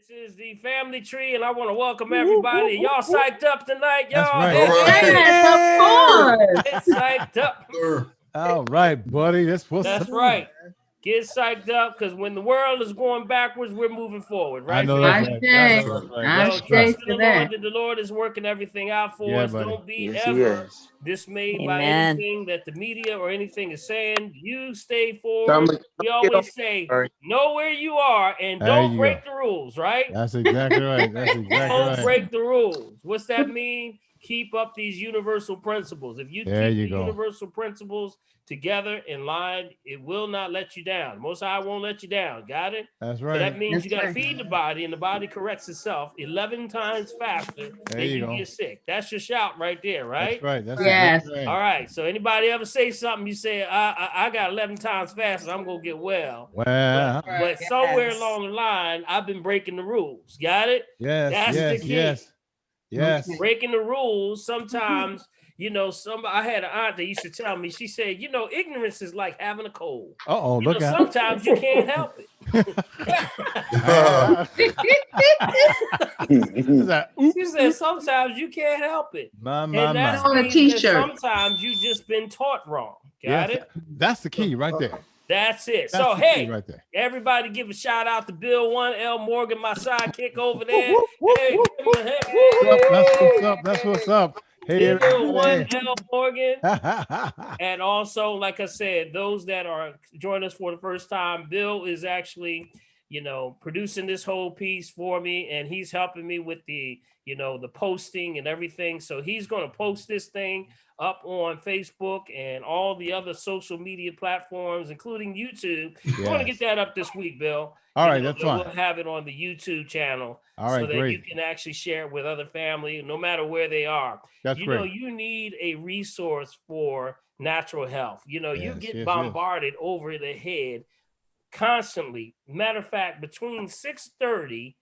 This is the family tree, and I want to welcome everybody. Y'all psyched up tonight, That's y'all? right. Hey, All right. hey, Yes, of course. get psyched up. Sir. All right, buddy. That's what's That's up. right. Get psyched up because when the world is going backwards, we're moving forward, I right, know I that's family? right. I say, know that's right. I That's So right. say trust in to the Lord that. that the Lord is working everything out for Yeah, us. buddy. Don't be Yes, he ever is. dismayed by Amen. anything that the media or anything is saying. You stay forward. Family, We don't get on. always say, Sorry. know where you are and There don't you go. break the rules, right? That's exactly right. That's exactly Don't right. break the rules. What's that mean? Keep up these universal principles. If you There keep you the go. universal principles together in line, it will not let you down. Most High won't let you down. Got it? That's So right. that means you That's got to right. feed the body, and the body corrects itself 11 times faster There than you you go. get sick. That's your shout right there, That's right? right. That's Yes. exactly All right. right. So anybody ever say something, you say, I got 11 times faster, I'm gonna get well. Well, But somewhere Yes. along the line, I've been breaking the rules. Got it? yes, That's the yes, key. yes, yes. Okay. Breaking the rules sometimes, I had an aunt that used to tell me, she said, ignorance is like having a cold. Uh-oh, look out. Sometimes you can't help it. Is that, oops. She said sometimes you can't help it. My, And that On a means that t-shirt. sometimes you just been taught wrong. Yes, Got it? that's the key right there. That's it. That's So the key hey, right there. everybody give a shout out to Bill One, L Morgan, my sidekick over there. Whoop, whoop, Hey, whoop, give him a That's what's hey. up. That's what's up. Hey, Bill One, everybody. L Morgan. That's And also, like I said, those that are joining us for the first time, Bill is actually, producing this whole piece for me, and he's helping me with the posting and everything. So he's going to post this thing up on Facebook and all the other social media platforms, including YouTube. We're going to get that up this week, Bill. All right, that's We'll fine. have it on the YouTube channel All so right, that you great. can actually share it with other family, no matter where they are. That's great. You need a resource for natural health. You Yes, get yes, yes. bombarded over the head constantly. Matter of fact, between 6:30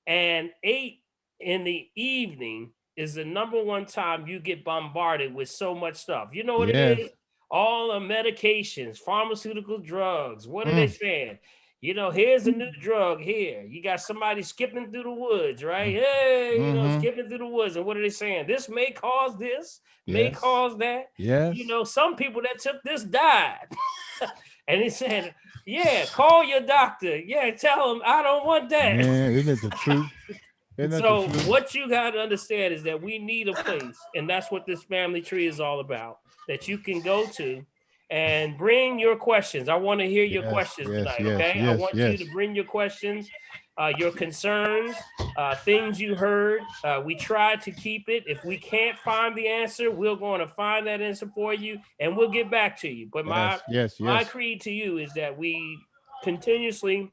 and 8 in the evening is the number one time you get bombarded with so much stuff. You know what it Yes. is? All the medications, pharmaceutical drugs. What are they Mm. saying? Here's a new drug here. You got somebody skipping through the woods, right? Hey, Mhm. skipping through the woods. And what are they saying? This may cause this, may Yes. cause that. Yes. Some people that took this died. And he said, yeah, call your doctor. Yeah, tell him I don't want that. Man, isn't it the truth? Isn't that So the truth? what you got to understand is that we need a place, and that's what this family tree is all about, that you can go to and bring your questions. I want to hear your Yes, questions yes, tonight, yes, okay? I yes, want yes. you to bring your questions, your concerns, things you heard. We try to keep it. If we can't find the answer, we're going to find that answer for you, and we'll get back to you. But Yes, my yes. creed to you is that we continuously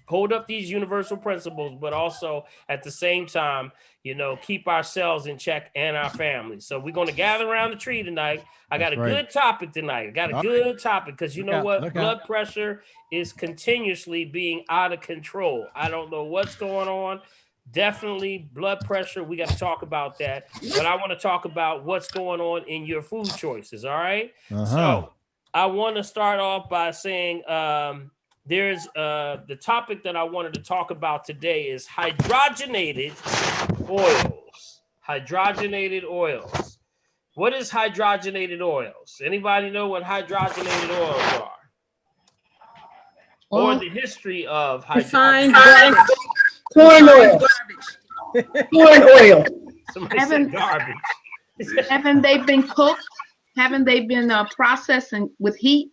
hold up these universal principles, but also at the same time, keep ourselves in check and our families. So we're going to gather around the tree tonight. I got That's a right. good topic tonight. I got a All good topic because you Look know out, what? look Blood out. pressure is continuously being out of control. I don't know what's going on. Definitely blood pressure. We got to talk about that. But I want to talk about what's going on in your food choices. All right. Uh-huh. So I want to start off by saying, there's the topic that I wanted to talk about today is hydrogenated oils. Hydrogenated oils. What is hydrogenated oils? Anybody know what hydrogenated oils are? Or Well, the history of Define hydrogenated? corn oil. Corn oil. Somebody said garbage. haven't they been cooked? Haven't they been processed with heat?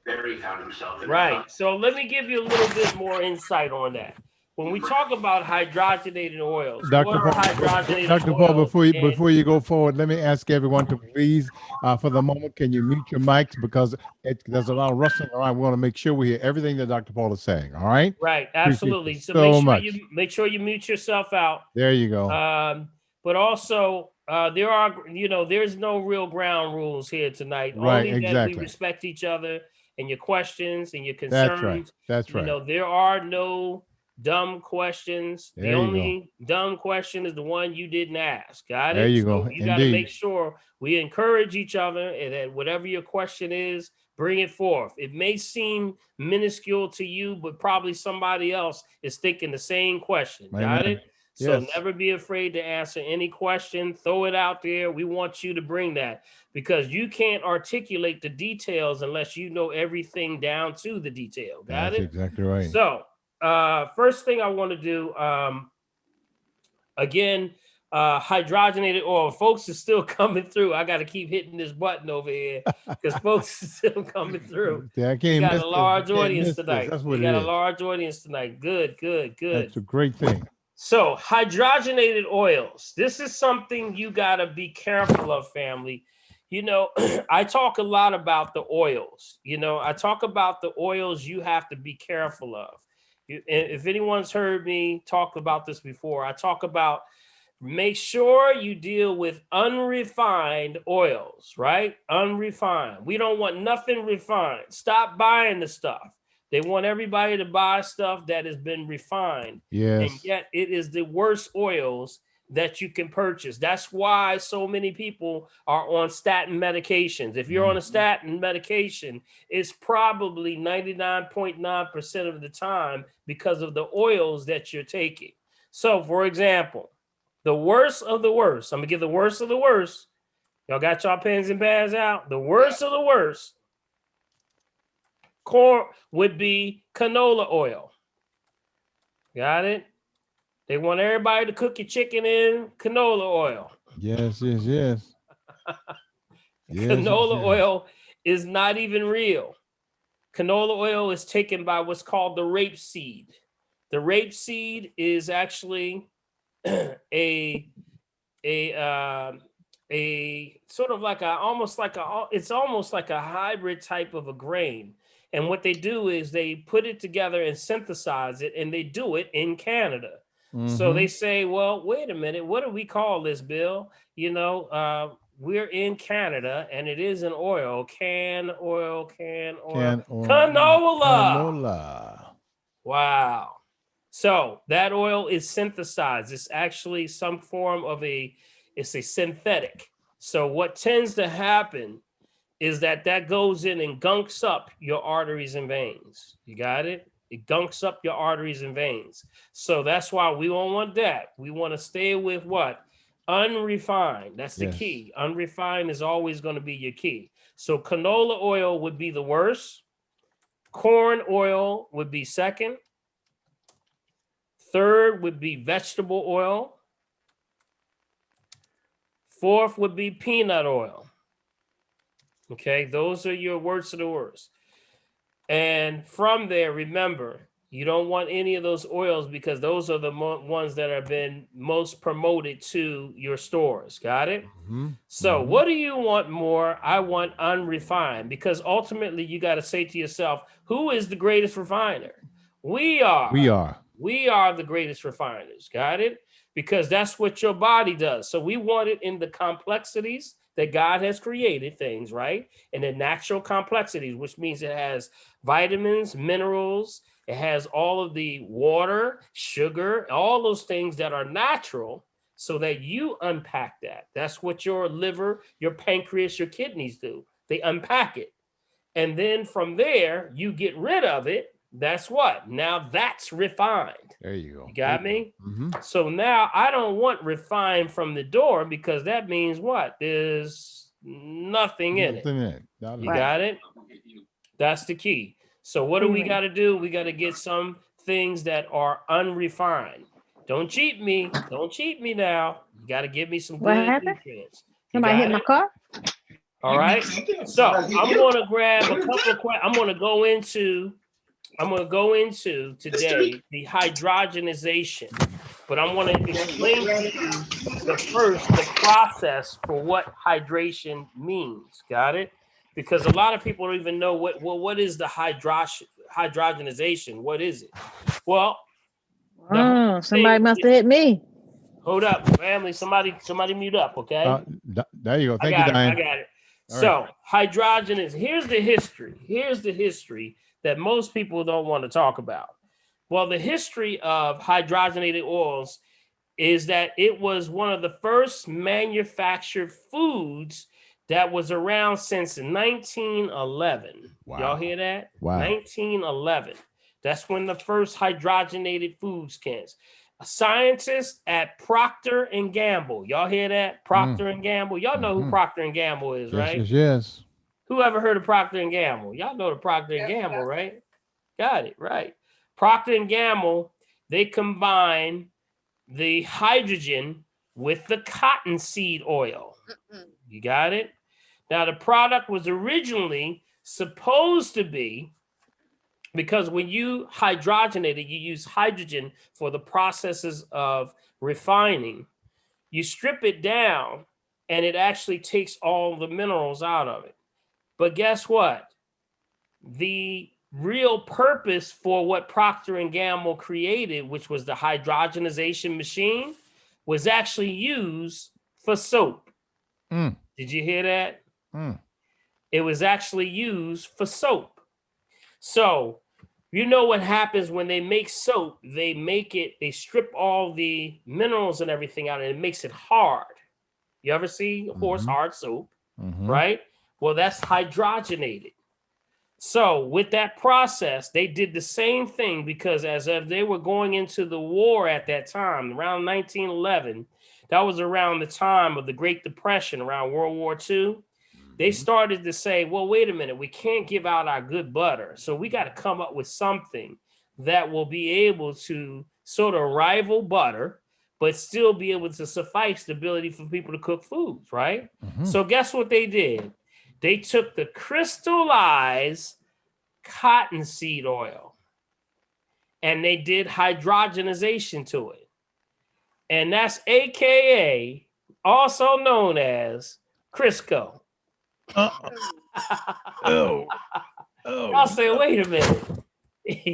Barry found himself in Right. So let me give you a little bit more insight on that. When we talk about hydrogenated oils, Dr. what are Paul, hydrogenated Dr. Paul, oils? before you go forward, let me ask everyone to please, for the moment, can you mute your mics because there's a lot of rustling around. We want to make sure we hear everything that Dr. Paul is saying. All right. Right, Appreciate absolutely. you So so much. make sure you mute yourself out. There you go. But also, there's no real ground rules here tonight. Right, Only that we exactly. respect each other and your questions and your That's right. concerns. That's right. There are no dumb questions. The There you only dumb question is the one you didn't ask. Got There it? you So go. you got to Indeed. make sure we encourage each other, and that whatever your question is, bring it forth. It may seem minuscule to you, but probably somebody else is thinking the same question. Got Amen. it? So Yes. never be afraid to answer any question. Throw it out there. We want you to bring that, because you can't articulate the details unless you know everything down to the detail. Got That's it? exactly right. So first thing I want to do, again, hydrogenated oil. Folks is still coming through. I got to keep hitting this button over here because folks is still coming through. Yeah, I We can't got miss a this. large You can't audience miss this. tonight. That's We what got it a is. large audience tonight. Good, good, good. That's a great thing. So hydrogenated oils. This is something you got to be careful of, family. You know, I talk a lot about the oils. You know, I talk about the oils you have to be careful of. If anyone's heard me talk about this before, I talk about make sure you deal with unrefined oils, right? Unrefined. We don't want nothing refined. Stop buying the stuff. They want everybody to buy stuff that has been refined. Yes. And yet it is the worst oils that you can purchase. That's why so many people are on statin medications. If you're on a statin medication, it's probably 99.9% of the time because of the oils that you're taking. So, for example, the worst of the worst, I'm going to give the worst of the worst. Y'all got y'all pens and pads out? The worst of the worst corn would be canola oil. Got it? They want everybody to cook your chicken in canola oil. Yes, yes, yes. Yes, Canola yes. oil is not even real. Canola oil is taken by what's called the rapeseed. The rapeseed is actually a sort of like it's almost like a hybrid type of a grain. And what they do is they put it together and synthesize it, and they do it in Canada. So they say, well, wait a minute, what do we call this, Bill? You know, we're in Canada and it is an oil, can oil. Canola. Wow. So that oil is synthesized. It's actually some form of it's a synthetic. So what tends to happen is that goes in and gunks up your arteries and veins. You got it? It gunks up your arteries and veins. So that's why we don't want that. We want to stay with what? Unrefined. That's the key. Unrefined is always going to be your key. So canola oil would be the worst. Corn oil would be second. Third would be vegetable oil. Fourth would be peanut oil. Okay, those are your worst of the worst. And from there, remember, you don't want any of those oils because those are the ones that have been most promoted to your stores. Got it? So what do you want more? I want unrefined, because ultimately you got to say to yourself, who is the greatest refiner? We are. We are the greatest refiners. Got it? Because that's what your body does. So we want it in the complexities that God has created things, right? And the natural complexities, which means it has vitamins, minerals, it has all of the water, sugar, all those things that are natural, so that you unpack that. That's what your liver, your pancreas, your kidneys do. They unpack it. And then from there, you get rid of it. That's what? Now that's refined. There you go. You got me? So now I don't want refined from the door, because that means what? There's nothing in it. You got it? That's the key. So what do we got to do? We got to get some things that are unrefined. Don't cheat me. Don't cheat me now. You got to give me some good nutrients. Somebody hit my car? All right. So I'm going to grab a couple of questions. I'm going to go into today the hydrogenization, but I want to explain to you the process for what hydration means. Got it? Because a lot of people don't even know what is the hydrogenization? What is it? Well, somebody must have hit me. Hold up, family. Somebody mute up, okay? There you go. Thank you, I Diane. got it. So hydrogen is, here's the history that most people don't want to talk about. Well, the history of hydrogenated oils is that it was one of the first manufactured foods that was around since 1911. Wow. Y'all hear that? Wow. 1911. That's when the first hydrogenated foods came. A scientist at Procter and Gamble. Y'all hear that? Procter and Gamble. Y'all know who Procter and Gamble is, Yes, right? yes, yes. Who ever heard of Procter and Gamble? Y'all know the Procter and Gamble, right? Got it, right. Procter and Gamble, they combine the hydrogen with the cottonseed oil. You got it? Now, the product was originally supposed to be, because when you hydrogenate it, you use hydrogen for the processes of refining. You strip it down and it actually takes all the minerals out of it. But guess what? The real purpose for what Procter and Gamble created, which was the hydrogenization machine, was actually used for soap. Did you hear that? It was actually used for soap. So, you know what happens when they make soap? They strip all the minerals and everything out, and it makes it hard. You ever see horse hard soap, right? Well, that's hydrogenated. So with that process, they did the same thing, because as if they were going into the war at that time, around 1911, that was around the time of the Great Depression, around World War II. They started to say, well, wait a minute, we can't give out our good butter. So we got to come up with something that will be able to sort of rival butter, but still be able to suffice the ability for people to cook foods, right? So guess what they did? They took the crystallized cottonseed oil and they did hydrogenization to it. And that's AKA, also known as Crisco. Y'all say, wait a minute.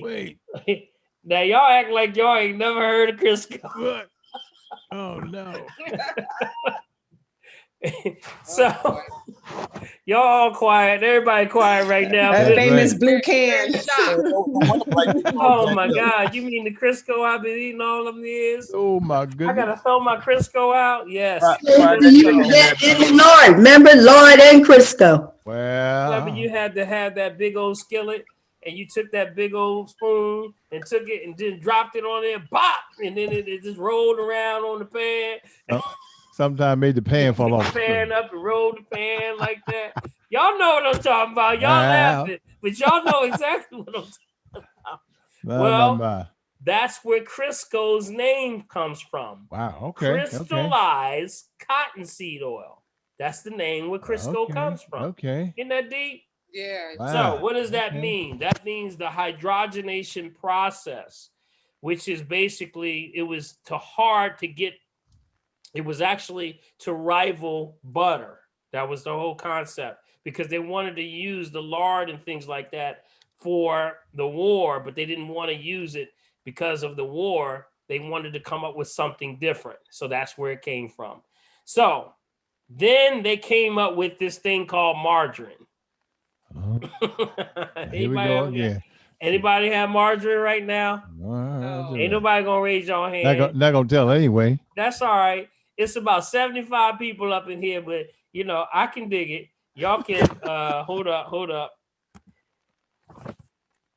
Wait. Now y'all act like y'all ain't never heard of Crisco. What? Oh no. So y'all all quiet. Everybody quiet right now. That That's famous right. blue can. Oh my God. You mean the Crisco I've been eating all of them years? Oh my I goodness. gotta throw my Crisco out? Yes. Lord, remember Lord and Crisco. Remember Well, you had to have that big old skillet and you took that big old spoon and took it and then dropped it on there, bop, and then it just rolled around on the pan. sometimes made the pan fall off. Pan up and roll the pan like that. Y'all know what I'm talking about. Y'all Wow. laughing, but y'all know exactly what I'm talking about. My, Well, my. that's where Crisco's name comes from. Wow. Okay. Crystallized cottonseed oil. That's the name where Crisco comes from. Okay. Isn't that deep? Yeah. Wow. So what does that mean? That means the hydrogenation process, which is basically, it was actually to rival butter. That was the whole concept, because they wanted to use the lard and things like that for the war, but they didn't want to use it because of the war. They wanted to come up with something different. So that's where it came from. So then they came up with this thing called margarine. Here we go again. Anybody have margarine right now? Ain't nobody gonna raise your hand. Not gonna tell anyway. That's all right. It's about 75 people up in here, but you know, I can dig it. Y'all can hold up.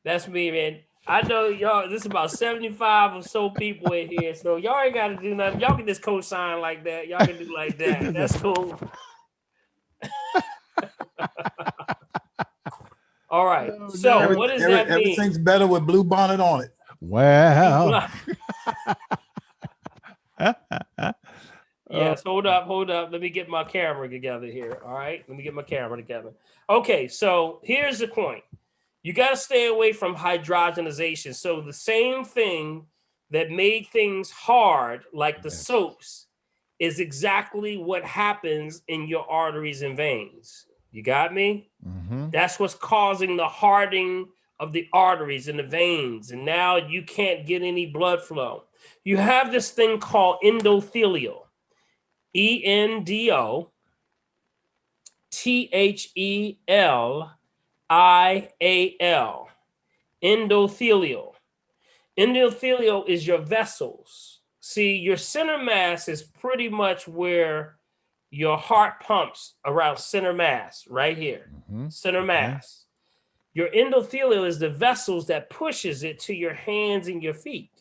That's me, man. I know y'all, this is about 75 or so people in here. So y'all ain't gotta do nothing. Y'all can just co-sign like that. Y'all can do like that. That's cool. All right. So what does that mean? Everything's better with blue bonnet on it. Wow. Yes, hold up. Let me get my camera together here. All right. Let me get my camera together. Okay, so here's the point. You got to stay away from hydrogenization. So the same thing that made things hard, like the soaps, is exactly what happens in your arteries and veins. You got me? That's what's causing the hardening of the arteries and the veins. And now you can't get any blood flow. You have this thing called endothelial. ENDOTHELIAL. Endothelial. Endothelial is your vessels. See, your center mass is pretty much where your heart pumps, around center mass, right here. Center mass. Your endothelial is the vessels that pushes it to your hands and your feet.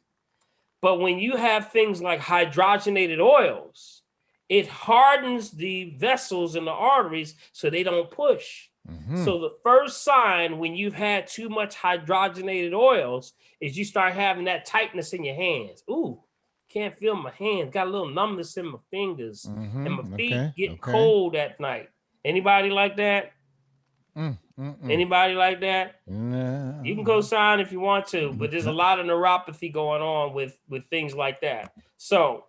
But when you have things like hydrogenated oils, it hardens the vessels and the arteries so they don't push. So the first sign when you've had too much hydrogenated oils is you start having that tightness in your hands. Ooh, can't feel my hands. Got a little numbness in my fingers, and my feet get cold at night. Anybody like that? Anybody like that? No. You can co-sign if you want to, but there's a lot of neuropathy going on with things like that. So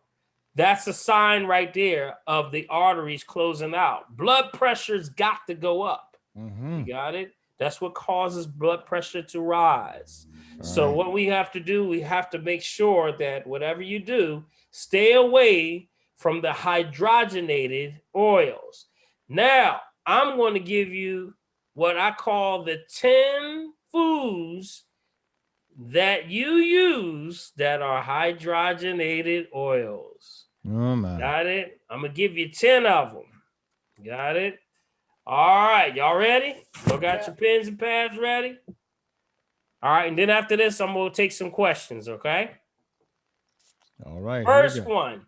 that's a sign right there of the arteries closing out. Blood pressure's got to go up. You got it? That's what causes blood pressure to rise. So what we have to do, we have to make sure that whatever you do, stay away from the hydrogenated oils. Now, I'm going to give you what I call the 10 foods that you use that are hydrogenated oils. Oh, my. Got it? I'm going to give you 10 of them. Got it? All right, y'all ready? Y'all got your pens and pads ready? All right, and then after this, I'm going to take some questions, okay? All right. First one.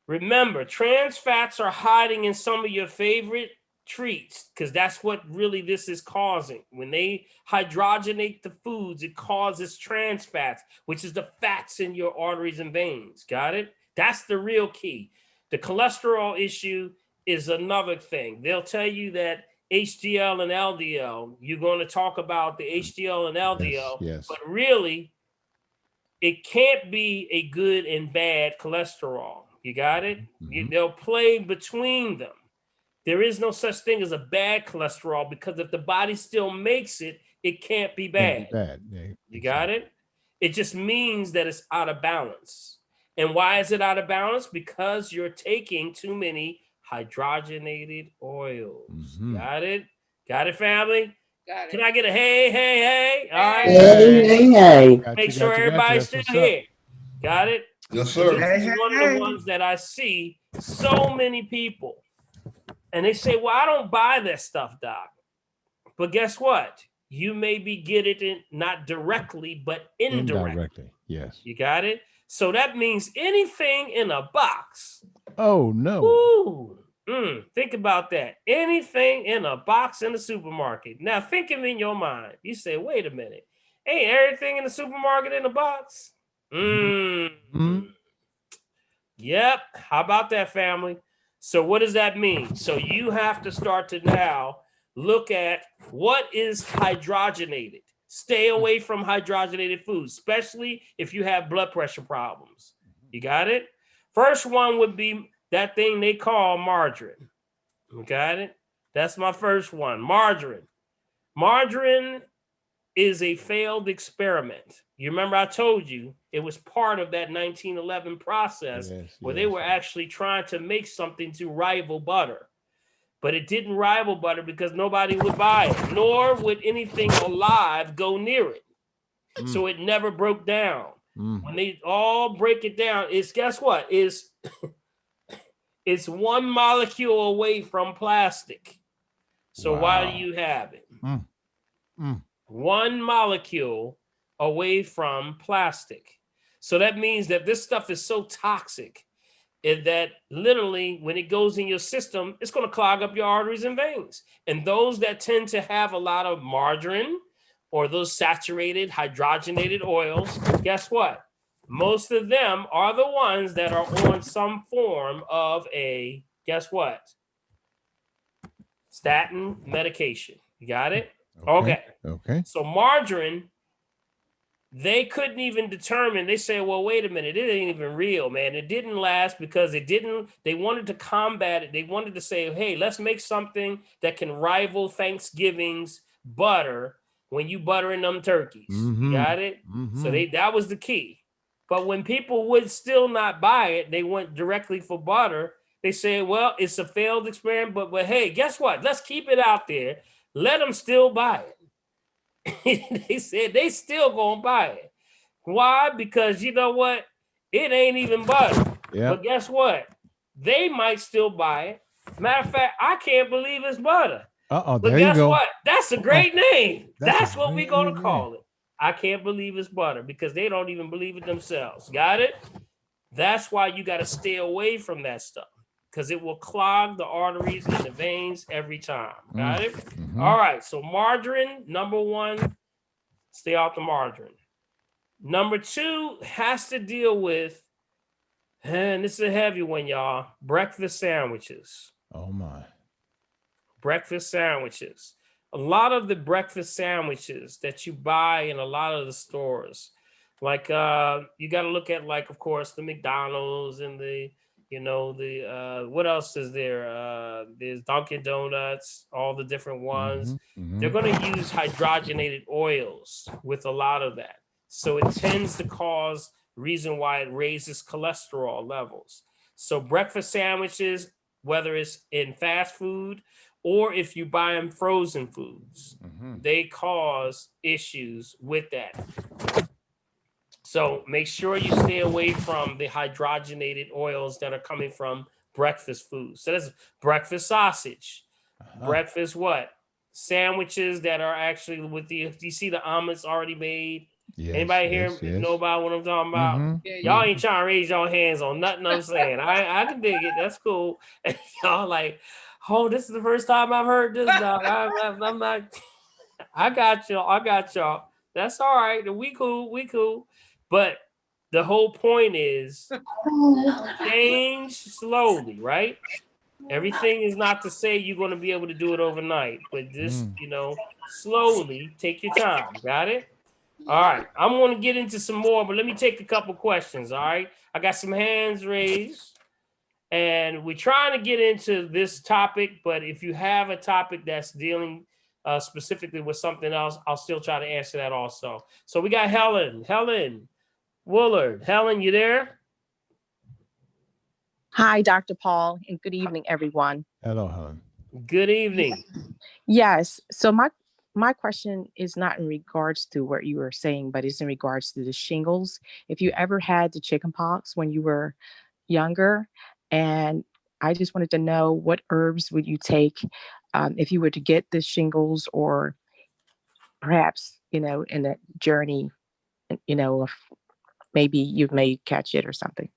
Remember, trans fats are hiding in some of your favorite treats because that's what really this is causing. When they hydrogenate the foods, it causes trans fats, which is the fats in your arteries and veins. Got it? That's the real key. The cholesterol issue is another thing. They'll tell you that HDL and LDL, you're going to talk about the HDL and LDL, yes. but really, it can't be a good and bad cholesterol. You got it? They'll play between them. There is no such thing as a bad cholesterol because if the body still makes it, it can't be bad. You got it? It just means that it's out of balance. And why is it out of balance? Because you're taking too many hydrogenated oils. Got it? Got it, family? Got it. Can I get a hey, hey, hey? All right. Hey. Make sure everybody's still here. Got it? Yes, sir. This is one of the ones that I see so many people. And they say, well, I don't buy that stuff, Doc. But guess what? You may be getting it not directly, but indirectly. Yes. You got it? So that means anything in a box. Oh, no. Think about that. Anything in a box in the supermarket. Now, think of it in your mind. You say, wait a minute. Ain't everything in the supermarket in a box? Yep. How about that, family? So what does that mean? So you have to start to now look at what is hydrogenated. Stay away from hydrogenated foods, especially if you have blood pressure problems. You got it? First one would be that thing they call margarine. You got it? That's my first one, margarine. Margarine is a failed experiment. You remember I told you it was part of that 1911 process where they were actually trying to make something to rival butter. But it didn't rival butter because nobody would buy it, nor would anything alive go near it. So it never broke down. When they all break it down, it's guess what? It's one molecule away from plastic. So why do you have it? One molecule away from plastic. So that means that this stuff is so toxic that literally when it goes in your system, it's going to clog up your arteries and veins. And those that tend to have a lot of margarine or those saturated hydrogenated oils, guess what? Most of them are the ones that are on some form of a, guess what? Statin medication. You got it? Okay. So margarine, they couldn't even determine. They say, well, wait a minute. It ain't even real, man. It didn't last because they wanted to combat it. They wanted to say, hey, let's make something that can rival Thanksgiving's butter when you butter in them turkeys. You got it? So that was the key. But when people would still not buy it, they went directly for butter. They say, well, it's a failed experiment, but hey, guess what? Let's keep it out there. Let them still buy it. They said they still gonna buy it. Why? Because you know what? It ain't even butter. Yeah. But guess what? They might still buy it. Matter of fact, I can't believe it's butter. Uh-oh, But there you guess go. what? That's a great name. That's a what we're great going to name. call it. I can't believe it's butter because they don't even believe it themselves. Got it? That's why you got to stay away from that stuff because it will clog the arteries and the veins every time. Got it? Mhm. All right. So margarine, number one, stay off the margarine. Number two has to deal with, and this is a heavy one, y'all, breakfast sandwiches. Oh my. Breakfast sandwiches. A lot of the breakfast sandwiches that you buy in a lot of the stores, like you got to look at, like, of course, the McDonald's and the, what else is there? There's Dunkin' Donuts, all the different ones. They're going to use hydrogenated oils with a lot of that. So it tends to cause reason why it raises cholesterol levels. So breakfast sandwiches, whether it's in fast food or if you buy them frozen foods, they cause issues with that. So make sure you stay away from the hydrogenated oils that are coming from breakfast foods. So that's breakfast sausage, breakfast what? Sandwiches that are actually with do you see the omelets already made? Yes, Anybody here know about what I'm talking about? Y'all ain't trying to raise your hands on nothing I'm saying. I can dig it. That's cool. And y'all like, oh, this is the first time I've heard this, dog. I'm not. I got y'all. That's all right. We cool. But the whole point is change slowly, right? Everything is not to say you're going to be able to do it overnight, but just, slowly take your time. Got it? All right. I'm going to get into some more, but let me take a couple questions. All right. I got some hands raised and we're trying to get into this topic, but if you have a topic that's dealing specifically with something else, I'll still try to answer that also. So we got Helen Woolard. Helen, you there? Hi, Dr. Paul, and good evening, everyone. Hello, Helen. Good evening. Yes. So my question is not in regards to what you were saying, but it's in regards to the shingles. If you ever had the chickenpox when you were younger, and I just wanted to know what herbs would you take if you were to get the shingles, or perhaps in that journey, of maybe you may catch it or something.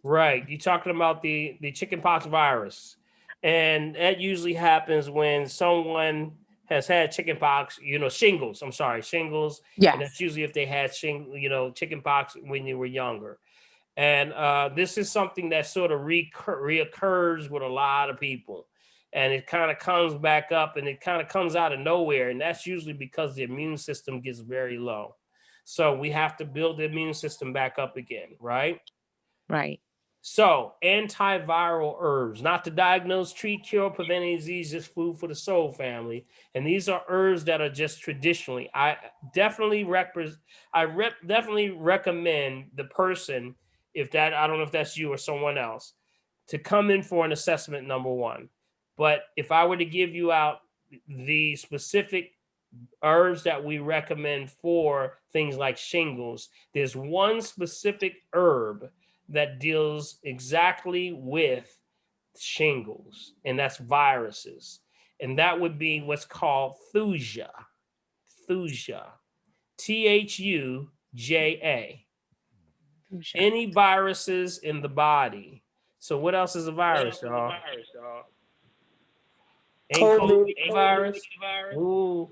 Right. You're talking about the chickenpox virus. And that usually happens when someone has had chickenpox, shingles. I'm sorry, shingles. Yes. And that's usually if they had chickenpox when you were younger. And this is something that sort of reoccurs with a lot of people. And it kind of comes back up and it kind of comes out of nowhere. And that's usually because the immune system gets very low. So we have to build the immune system back up again, right? Right. So antiviral herbs, not to diagnose, treat, cure, prevent any disease, just food for the soul, family. And these are herbs that are just traditionally. I definitely definitely recommend the person, I don't know if that's you or someone else, to come in for an assessment, number one. But if I were to give you out the specific herbs that we recommend for things like shingles, there's one specific herb that deals exactly with shingles, and that's viruses. And that would be what's called thuja. Thuja. Thuja. Any viruses in the body. So what else is a virus, y'all? Ain't COVID virus? Ooh.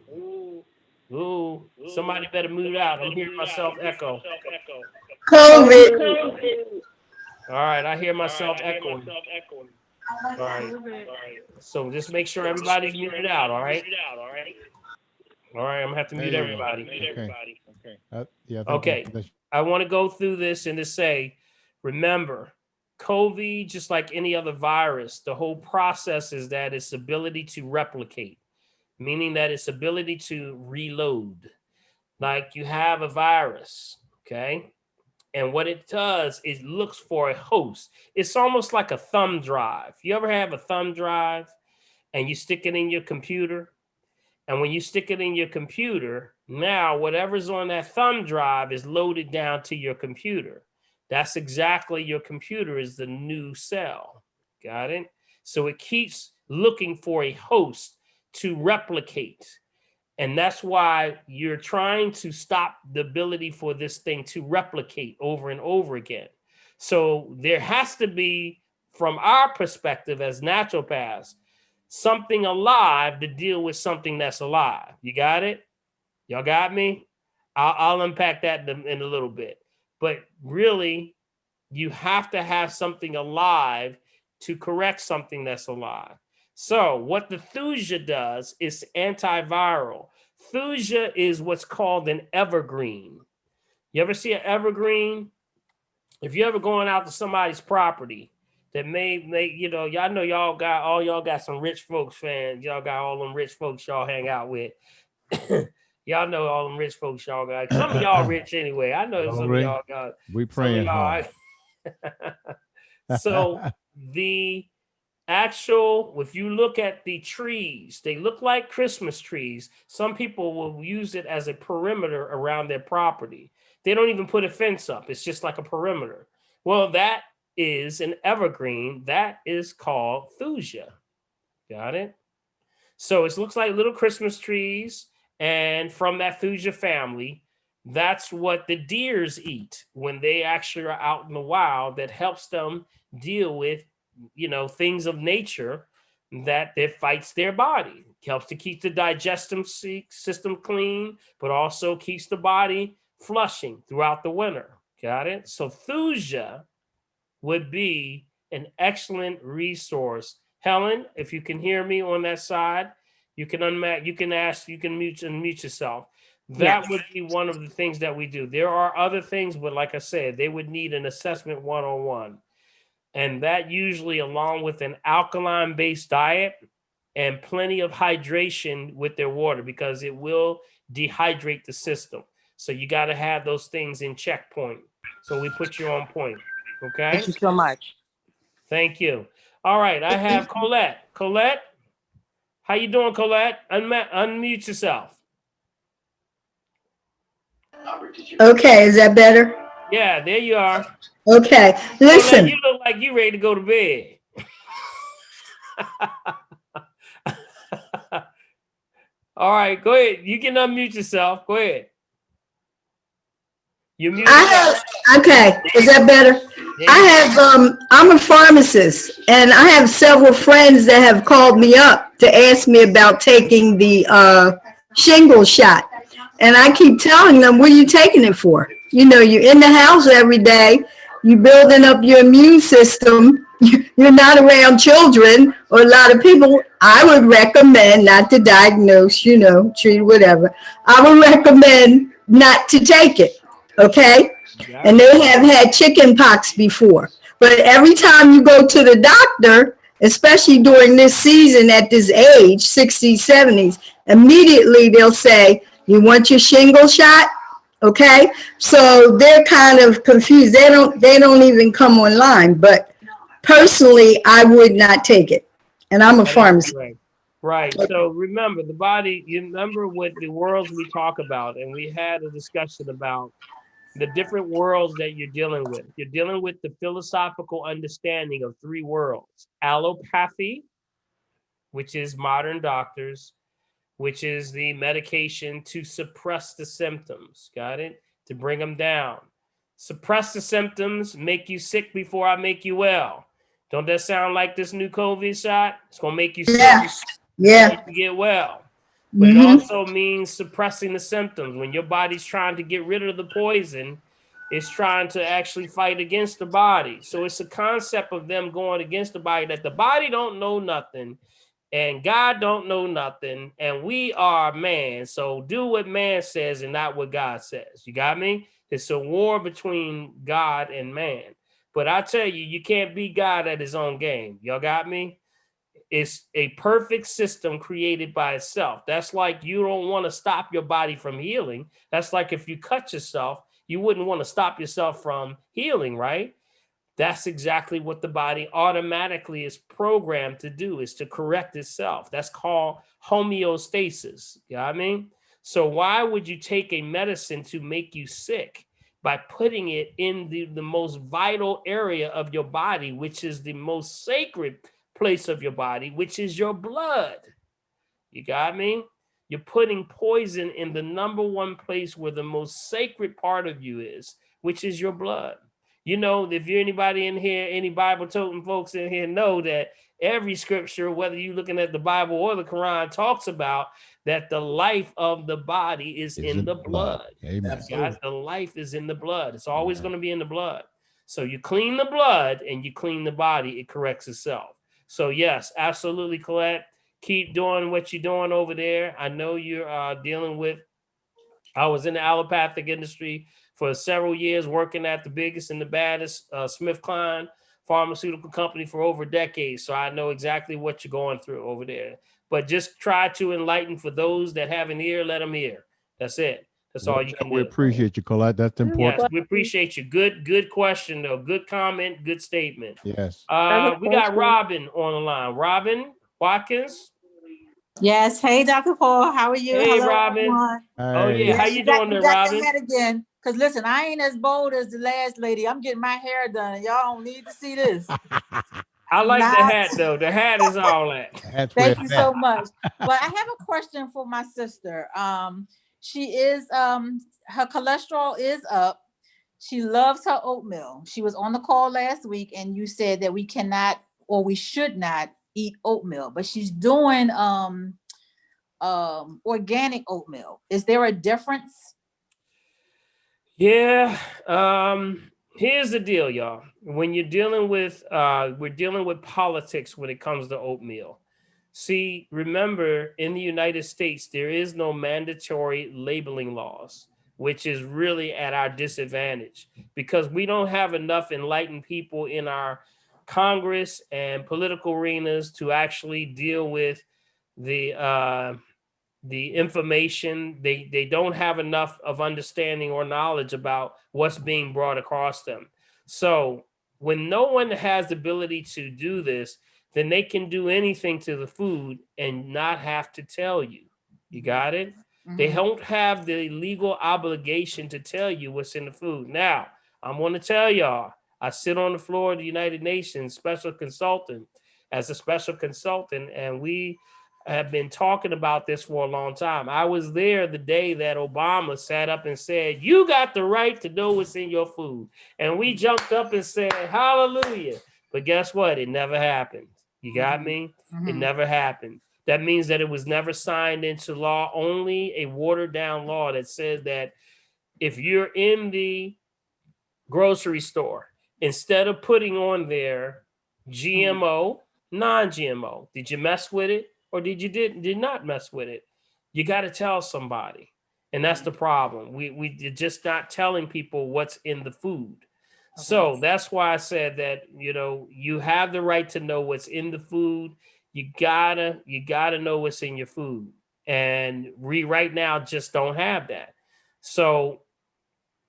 Somebody better move out. I'm hearing myself echo. COVID. All right, I hear myself echoing. All right. So just make sure everybody's muted out, all right? All right, I'm gonna have to mute everybody. Okay. I want to go through this and to say, remember, COVID, just like any other virus, the whole process is that its ability to replicate, meaning that its ability to reload. Like you have a virus, okay? And what it does is looks for a host. It's almost like a thumb drive. You ever have a thumb drive and you stick it in your computer? And when you stick it in your computer, now whatever's on that thumb drive is loaded down to your computer. That's exactly your computer is the new cell. Got it? So it keeps looking for a host to replicate. And that's why you're trying to stop the ability for this thing to replicate over and over again. So there has to be, from our perspective as naturopaths, something alive to deal with something that's alive. You got it? Y'all got me? I'll unpack that in a little bit. But really, you have to have something alive to correct something that's alive. So what the Thuja does is antiviral. Thuja is what's called an evergreen. You ever see an evergreen? If you're ever going out to somebody's property that may, y'all know y'all got some rich folks fans. Y'all got all them rich folks y'all hang out with. Y'all know all them rich folks y'all got. Some of y'all rich anyway. I know some of y'all got. We praying hard. So the actual, if you look at the trees, they look like Christmas trees. Some people will use it as a perimeter around their property. They don't even put a fence up. It's just like a perimeter. Well, that is an evergreen. That is called Thuja. Got it? So it looks like little Christmas trees. And from that Thuja family, that's what the deers eat when they actually are out in the wild. That helps them deal with, things of nature that fights their body. Helps to keep the digestive system clean, but also keeps the body flushing throughout the winter. Got it? So Thuja would be an excellent resource. Helen, if you can hear me on that side, you can unmute yourself. That would be one of the things that we do. There are other things, but like I said, they would need an assessment one-on-one. And that usually along with an alkaline-based diet and plenty of hydration with their water, because it will dehydrate the system. So you got to have those things in checkpoint. So we put you on point. Okay. Thank you so much. Thank you. All right. I have Colette. Colette, how you doing, Colette? Unmute yourself. Okay, is that better? Yeah, there you are. Okay, listen. Colette, you look like you ready to go to bed. All right, go ahead. You can unmute yourself. Go ahead. You mute. Okay, is that better? I'm a pharmacist, and I have several friends that have called me up to ask me about taking the shingle shot. And I keep telling them, what are you taking it for? You're in the house every day, you're building up your immune system, you're not around children or a lot of people. I would recommend not to diagnose, treat, whatever. I would recommend not to take it, okay? Yeah. And they have had chicken pox before. But every time you go to the doctor, especially during this season at this age, 60s, 70s, immediately they'll say, you want your shingle shot? Okay, so they're kind of confused. They don't even come online. But personally, I would not take it, and I'm a pharmacist. Right. So remember, the body. You remember what the worlds we talk about, and we had a discussion about the different worlds that you're dealing with. You're dealing with the philosophical understanding of three worlds: allopathy, which is modern doctors, which is the medication to suppress the symptoms. Got it? To bring them down. Suppress the symptoms, make you sick before I make you well. Don't that sound like this new COVID shot? It's going to make you sick. Yeah. You get well. But it also means suppressing the symptoms. When your body's trying to get rid of the poison, it's trying to actually fight against the body. So it's a concept of them going against the body, that the body don't know nothing. And God don't know nothing, and we are man. So do what man says and not what God says. You got me? It's a war between God and man. But I tell you, you can't beat God at his own game. Y'all got me? It's a perfect system created by itself. That's like you don't want to stop your body from healing. That's like if you cut yourself, you wouldn't want to stop yourself from healing, right? That's exactly what the body automatically is programmed to do, is to correct itself. That's called homeostasis. You know what I mean? So why would you take a medicine to make you sick by putting it in the most vital area of your body, which is the most sacred place of your body, which is your blood? You got me? You're putting poison in the number one place where the most sacred part of you is, which is your blood. You know, if you're anybody in here, any Bible toting folks in here know that every scripture, whether you're looking at the Bible or the Quran, talks about that the life of the body is in the blood. Amen. Guys, the life is in the blood. It's always Right. going to be in the blood. So you clean the blood and you clean the body, it corrects itself. So yes, absolutely, Colette. Keep doing what you're doing over there. I know you're dealing with, I was in the allopathic industry for several years, working at the biggest and the baddest SmithKline pharmaceutical company for over a decade. So I know exactly what you're going through over there. But just try to enlighten for those that have an ear, let them hear. That's it. That's all you can do. We appreciate you, Colette. That's important. Yes, we appreciate you. Good question, though. Good comment, good statement. Yes. We got Robin on the line. Robin Watkins. Yes. Hey, Dr. Paul. How are you? Hey, Hello, Robin. everyone. Oh, yeah. Hey. How you doing there, Robin? Got the hat again. Because listen, I ain't as bold as the last lady. I'm getting my hair done. And y'all don't need to see this. I like the hat, though. The hat is all that. Thank you so much. But I have a question for my sister. She is, her cholesterol is up. She loves her oatmeal. She was on the call last week and you said that we cannot or we should not eat oatmeal, but she's doing organic oatmeal. Is there a difference? Yeah. Here's the deal, y'all. When you're dealing with, we're dealing with politics when it comes to oatmeal. See, remember, in the United States, there is no mandatory labeling laws, which is really at our disadvantage because we don't have enough enlightened people in our Congress and political arenas to actually deal with the information. They don't have enough of understanding or knowledge about what's being brought across them. So when no one has the ability to do this, then they can do anything to the food and not have to tell you. You got it? Mm-hmm. They don't have the legal obligation to tell you what's in the food. Now, I'm going to tell y'all, I sit on the floor of the United Nations special consultant as a special consultant, and we have been talking about this for a long time. I was there the day that Obama sat up and said, you got the right to know what's in your food. And we jumped up and said, hallelujah. But guess what? It never happened. You got me? Mm-hmm. It never happened. That means that it was never signed into law, only a watered down law that says that if you're in the grocery store, instead of putting on there GMO, non-GMO, did you mess with it or did not mess with it? You got to tell somebody. And that's the problem. We're just not telling people what's in the food. Okay. So that's why I said that, you know, you have the right to know what's in the food. You gotta know what's in your food. And we right now just don't have that. So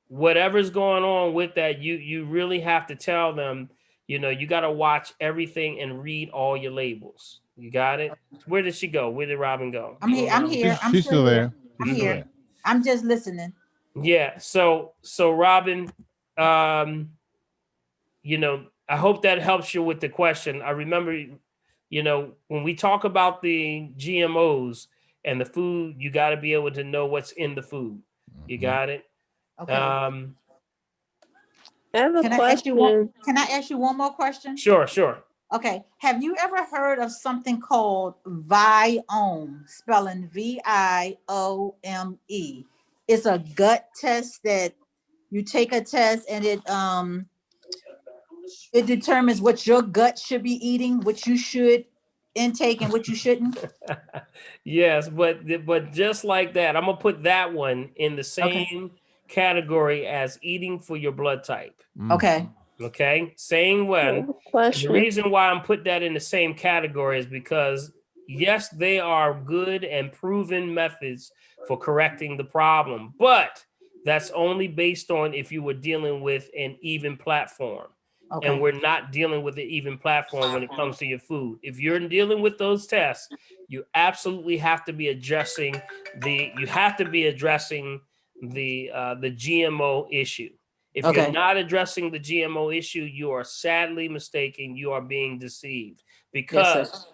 whatever's going on with that, you really have to tell them, you know, you got to watch everything and read all your labels. You got it? Where did she go? Where did Robin go? I'm here. She's still there. I'm here. I'm just listening. Yeah. So Robin, you know, I hope that helps you with the question. I remember, you know, when we talk about the GMOs and the food, you got to be able to know what's in the food. You got it? Okay. I have a question. Can I ask you one more question? Sure. Okay. Have you ever heard of something called Viome, spelling Viome? It's a gut test that you take a test and it determines what your gut should be eating, what you should intake and what you shouldn't. Yes, but just like that, I'm gonna put that one in the same category as eating for your blood type. Okay. Okay. Same one. The reason why I'm put that in the same category is because yes, they are good and proven methods for correcting the problem, but that's only based on if you were dealing with an even platform. Okay. and we're not dealing with an even platform when it comes to your food. If you're dealing with those tests, you absolutely have to be addressing the GMO issue. If you're Okay. not addressing the GMO issue, you are sadly mistaken. You are being deceived Yes, sir. because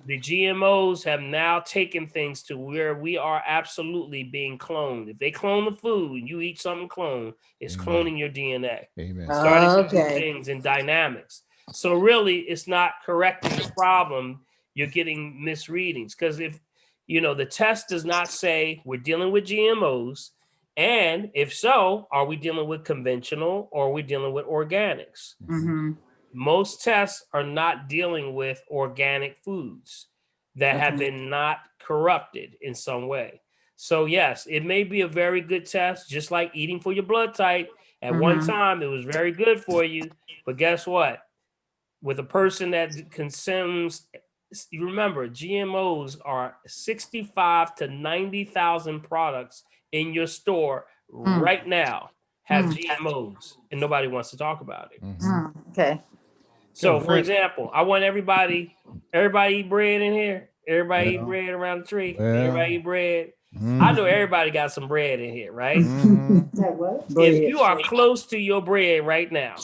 the GMOs have now taken things to where we are absolutely being cloned. If they clone the food, you eat something cloned, it's Amen. cloning your DNA. Amen. Starting to do Okay. things in dynamics. So really, it's not correcting the problem. You're getting misreadings because if the test does not say we're dealing with GMOs, and if so, are we dealing with conventional or are we dealing with organics? Mm-hmm. Most tests are not dealing with organic foods that have Okay. been not corrupted in some way. So yes, it may be a very good test, just like eating for your blood type. At one Mhm. time, it was very good for you, but guess what? With a person that consumes, you remember, GMOs are 65 to 90,000 products in your store right now have GMOs, and nobody wants to talk about it. Okay. So, Good. for example, I want everybody eat bread in here. Everybody eat Well, bread around the tree. well, Everybody eat bread. mhm, I know everybody got some bread in here, right? mhm. If Bread. you are close to your bread right now,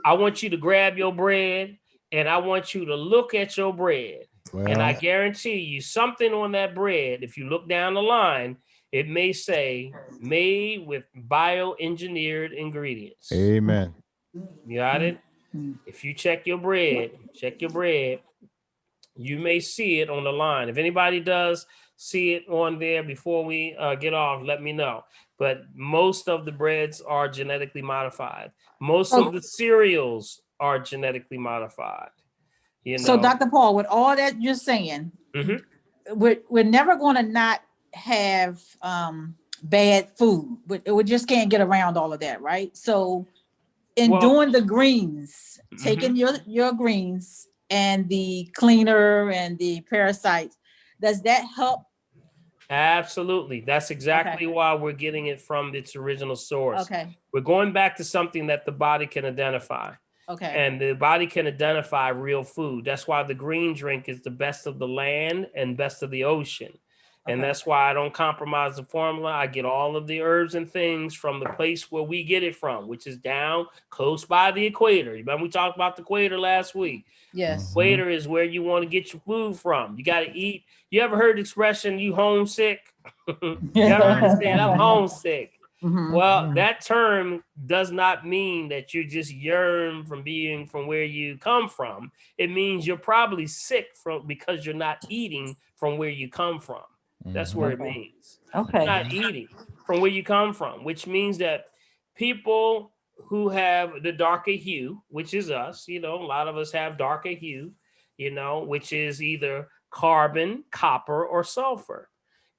I want you to grab your bread and I want you to look at your bread. And I Well, guarantee you something on that bread, if you look down the line, it may say made with bioengineered ingredients. amen. You got it? If you check your bread, you may see it on the line. If anybody does see it on there before we get off, let me know. But most of the breads are genetically modified. Most of the cereals are genetically modified. So, Dr. Paul, with all that you're saying, Mhm. we're never going to not have bad food. We just can't get around all of that, right? So, in Well, doing the greens, mhm. taking your greens and the cleaner and the parasites, does that help? Absolutely. That's exactly why we're getting it from its original source. Okay. We're going back to something that the body can identify. Okay. And the body can identify real food. That's why the green drink is the best of the land and best of the ocean. And Okay. that's why I don't compromise the formula. I get all of the herbs and things from the place where we get it from, which is down close by the equator. Remember we talked about the equator last week. Yes. Equator is where you want to get your food from. You got to eat. You ever heard the expression, you homesick? You ever heard it said, I'm homesick? Mhm. Well, that term does not mean that you just yearn from being from where you come from. It means you're probably sick because you're not eating from where you come from. That's where it means. Okay. You're not eating from where you come from, which means that people who have the darker hue, which is us, a lot of us have darker hue, which is either carbon, copper, or sulfur.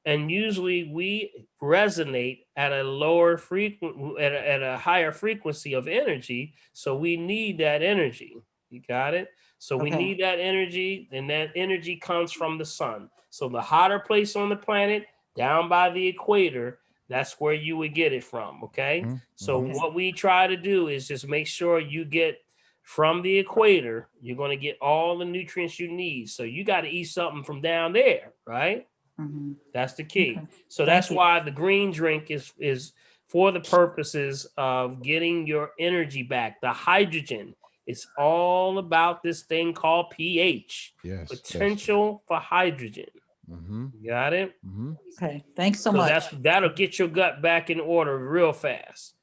And usually we resonate at a lower frequency, at a higher frequency of energy. So we need that energy. You got it? So we Okay. need that energy, and that energy comes from the sun. So the hotter place on the planet, down by the equator, that's where you would get it from. Okay. So Okay. what we try to do is just make sure you get from the equator, you're going to get all the nutrients you need. So you got to eat something from down there, right? Mhm. That's the key. Okay. So Thank that's you. why the green drink is for the purposes of getting your energy back. The hydrogen. It's all about this thing called pH. Yes. Potential for hydrogen. Mm-hmm. You got it? Mm-hmm. Okay. Thanks so So much. that'll get your gut back in order real fast.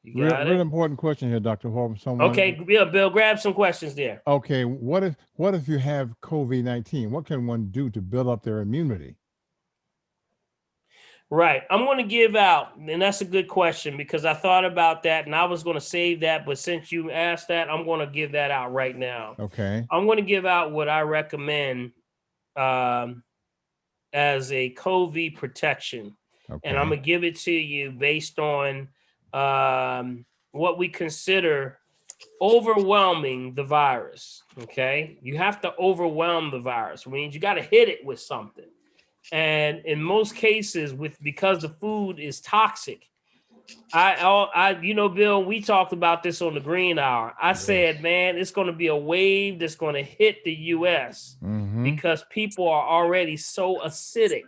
You got Real it? important question here, Dr. Horton. Someone. Okay, Bill, grab some questions there. Okay. What if you have COVID-19? What can one do to build up their immunity? Right. I'm going to give out, and that's a good question because I thought about that and I was going to save that. But since you asked that, I'm going to give that out right now. Okay. I'm going to give out what I recommend as a COVID protection. Okay. And I'm going to give it to you based on what we consider overwhelming the virus. Okay. You have to overwhelm the virus. It means you got to hit it with something. And in most cases, because the food is toxic, Bill, we talked about this on the Green Hour. I said, man, it's going to be a wave that's going to hit the U.S. because people are already so acidic.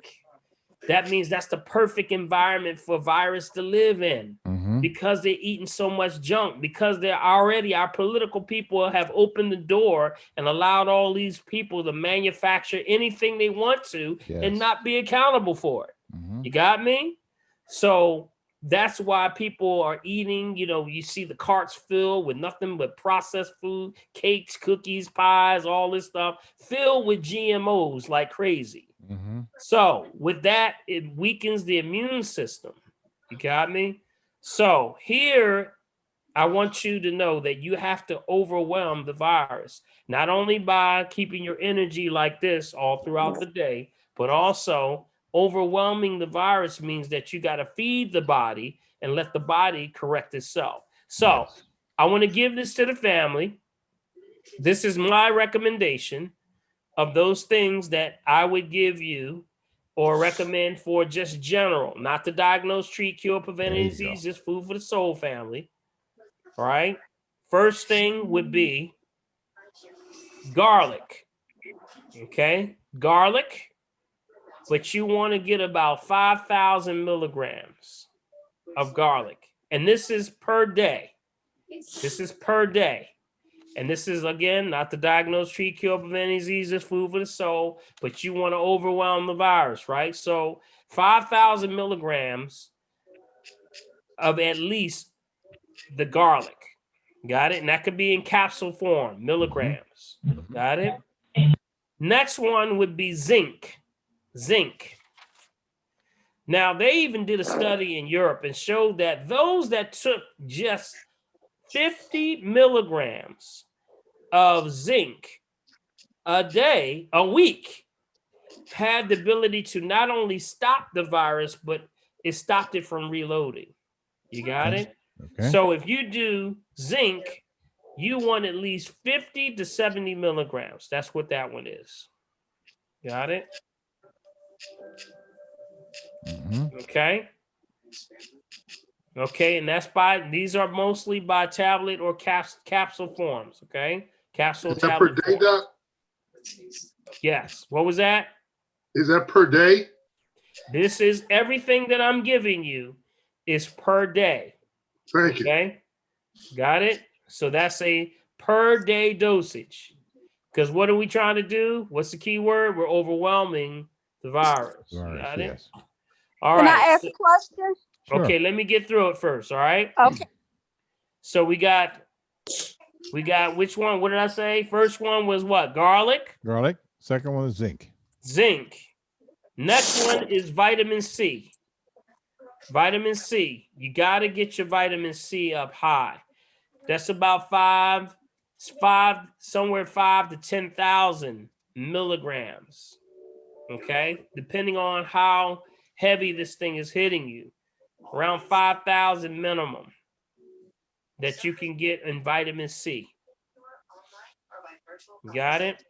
That means that's the perfect environment for virus to live in because they're eating so much junk, because our political people have opened the door and allowed all these people to manufacture anything they want to and not be accountable for it. You got me? So that's why people are eating, you see the carts filled with nothing but processed food, cakes, cookies, pies, all this stuff filled with GMOs like crazy. So with that, it weakens the immune system. You got me? So here, I want you to know that you have to overwhelm the virus, not only by keeping your energy like this all throughout the day, but also overwhelming the virus means that you got to feed the body and let the body correct itself. So I want to give this to the family. This is my recommendation of those things that I would give you or recommend for just general, not to diagnose, treat, cure, prevent any disease, just food for the soul family. All right. First thing would be garlic. Okay. Garlic, but you want to get about 5,000 milligrams of garlic. And this is per day. This is per day. And this is, again, not to diagnose, treat, cure, prevent any diseases, food for the soul, but you want to overwhelm the virus, right? So 5,000 milligrams of at least the garlic. Got it? And that could be in capsule form, milligrams. Got it? Next one would be zinc. Zinc. Now, they even did a study in Europe and showed that those that took just 50 milligrams of zinc a week, had the ability to not only stop the virus, but it stopped it from reloading. You got it? So if you do zinc, you want at least 50 to 70 milligrams. That's what that one is. Got it? Okay. Okay, and these are mostly by tablet or capsule forms. Okay, capsule tablet. Per day, Doc? Yes. What was that? Is that per day? This is everything that I'm giving you is per day. Thank you. Okay, got it? So that's a per day dosage. Because what are we trying to do? What's the key word? We're overwhelming the virus. Got it? All right. Can I ask a question? Okay, let me get through it first. All right. Okay. So we got which one? What did I say? First one was what? Garlic. Garlic. Second one is zinc. Zinc. Next one is vitamin C. Vitamin C. You got to get your vitamin C up high. That's about somewhere 5 to 10,000 milligrams. Okay, depending on how heavy this thing is hitting you, around 5,000 minimum that you can get in vitamin C. Got it?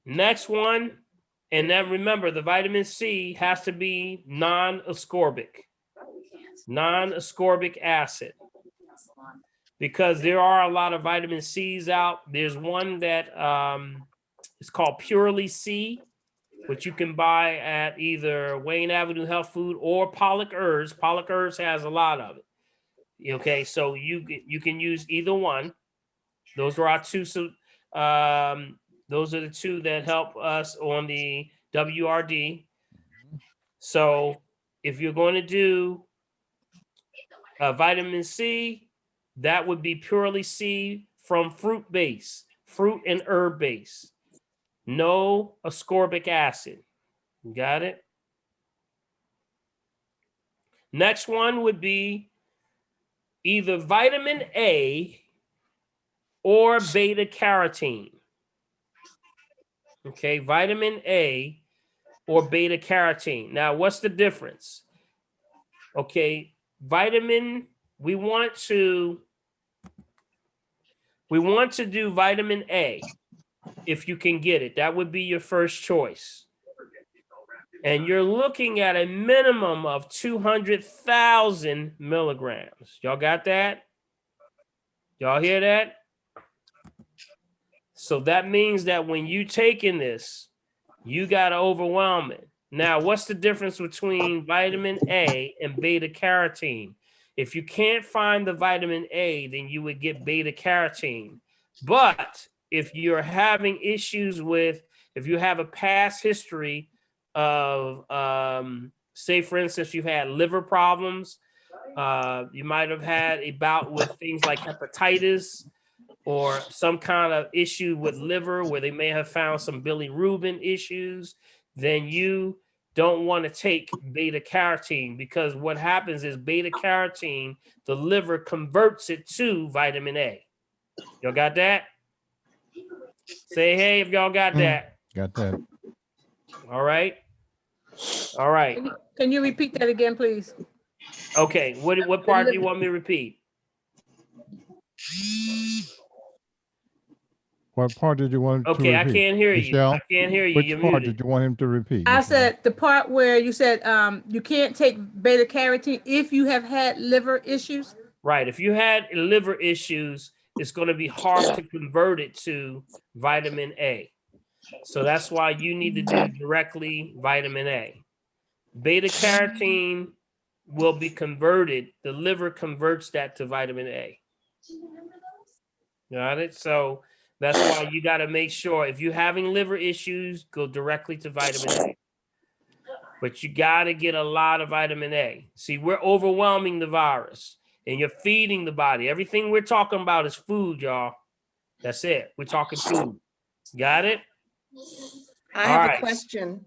Next one, and then remember, the vitamin C has to be non-ascorbic acid, because there are a lot of vitamin C's out. There's one that is called Purely C, which you can buy at either Wayne Avenue Health Food or Pollock Herbs. Pollock Herbs has a lot of it. Okay, so you can use either one. Those are our two. Those are the two that help us on the WRD. So if you're going to do vitamin C, that would be Purely C from fruit and herb base. No ascorbic acid. Got it? Next one would be either vitamin A or beta carotene. Okay, vitamin A or beta carotene. Now, what's the difference? Okay, we want to do vitamin A if you can get it. That would be your first choice. And you're looking at a minimum of 200,000 milligrams. Y'all got that? Y'all hear that? So that means that when you taking this, you got to overwhelm it. Now, what's the difference between vitamin A and beta carotene? If you can't find the vitamin A, then you would get beta carotene. But if you're having issues with, if you have a past history of, say, for instance, you've had liver problems, you might have had a bout with things like hepatitis, or some kind of issue with liver where they may have found some bilirubin issues, then you don't want to take beta carotene, because what happens is beta carotene, the liver converts it to vitamin A. Y'all got that? Say hey if y'all got that. Got that. All right. All right. Can you repeat that again, please? Okay. What part do you want me to repeat? What part did you want him to repeat? Okay, I can't hear you. Michelle, I can't hear you. Which You're part muted. did you want him to repeat? I Michelle? said the part where you said you can't take beta carotene if you have had liver issues. Right. If you had liver issues, it's going to be hard to convert it to vitamin A. So that's why you need to do directly vitamin A. Beta carotene will be converted. The liver converts that to vitamin A. Got it? So that's why you got to make sure if you're having liver issues, go directly to vitamin A. But you got to get a lot of vitamin A. See, we're overwhelming the virus and you're feeding the body. Everything we're talking about is food, y'all. That's it. We're talking food. Got it? I All have right. a question.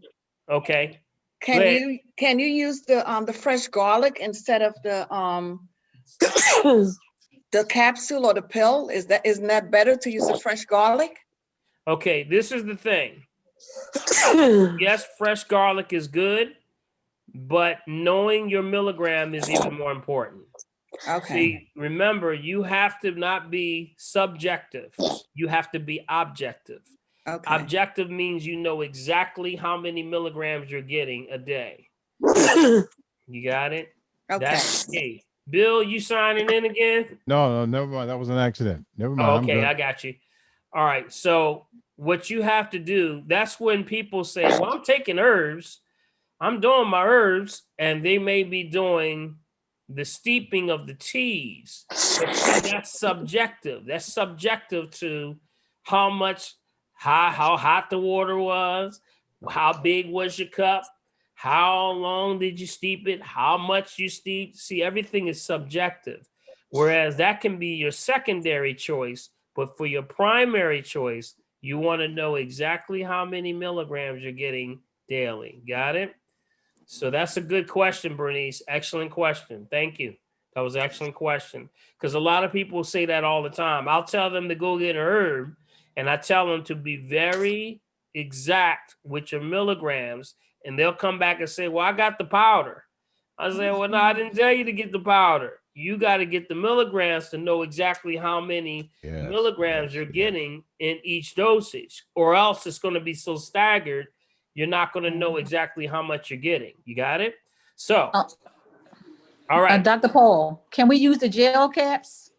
Okay. Can Go ahead. you use the fresh garlic instead of the the capsule or the pill? Isn't that better to use the fresh garlic? Okay, this is the thing. Yes, fresh garlic is good, but knowing your milligram is even more important. Okay. See, remember, you have to not be subjective. You have to be objective. Okay. Objective means you know exactly how many milligrams you're getting a day. You got it? Okay. That's key. Bill, you signing in again? No, never mind. That was an accident. Never mind. Oh, I'm okay, good. I got you. All right. So what you have to do, that's when people say, well, I'm taking herbs. I'm doing my herbs, and they may be doing the steeping of the teas. But see, that's subjective. That's subjective to how hot the water was, how big was your cup, how long did you steep it, how much you steeped. See, everything is subjective. Whereas that can be your secondary choice, but for your primary choice, you want to know exactly how many milligrams you're getting daily. Got it? So that's a good question, Bernice. Excellent question. Thank you. That was an excellent question. Because a lot of people say that all the time. I'll tell them to go get an herb, and I tell them to be very exact with your milligrams, and they'll come back and say, well, I got the powder. I say, well, no, I didn't tell you to get the powder. You got to get the milligrams to know exactly how many milligrams you're getting in each dosage, or else it's going to be so staggered, you're not going to know exactly how much you're getting. You got it? So, all right. Dr. Paul, can we use the gel caps,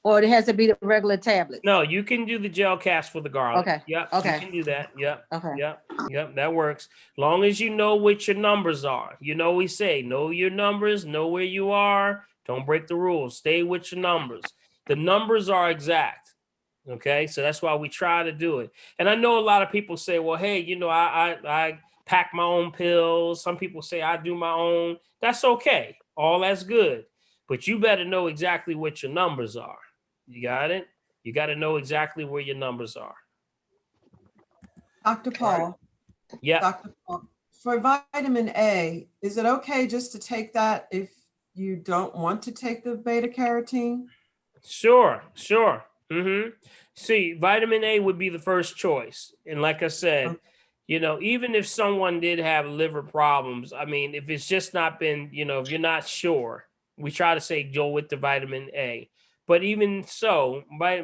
or it has to be the regular tablets? No, you can do the gel caps for the garlic. Okay. Yep. Okay. You can do that. Yep. Okay. Yep. That works. Long as you know what your numbers are. You know, we say, know your numbers, know where you are. Don't break the rules. Stay with your numbers. The numbers are exact. Okay. So that's why we try to do it. And I know a lot of people say, well, hey, you know, I pack my own pills. Some people say I do my own. That's okay. All that's good. But you better know exactly what your numbers are. You got it? You got to know exactly where your numbers are. Dr. Paul. Yeah. Dr. Paul, for vitamin A, is it okay just to take that if you don't want to take the beta carotene? Sure. Mm-hmm. See, vitamin A would be the first choice. And like I said, you know, even if someone did have liver problems, I mean, if it's just not been, you know, if you're not sure, we try to say go with the vitamin A. But even so,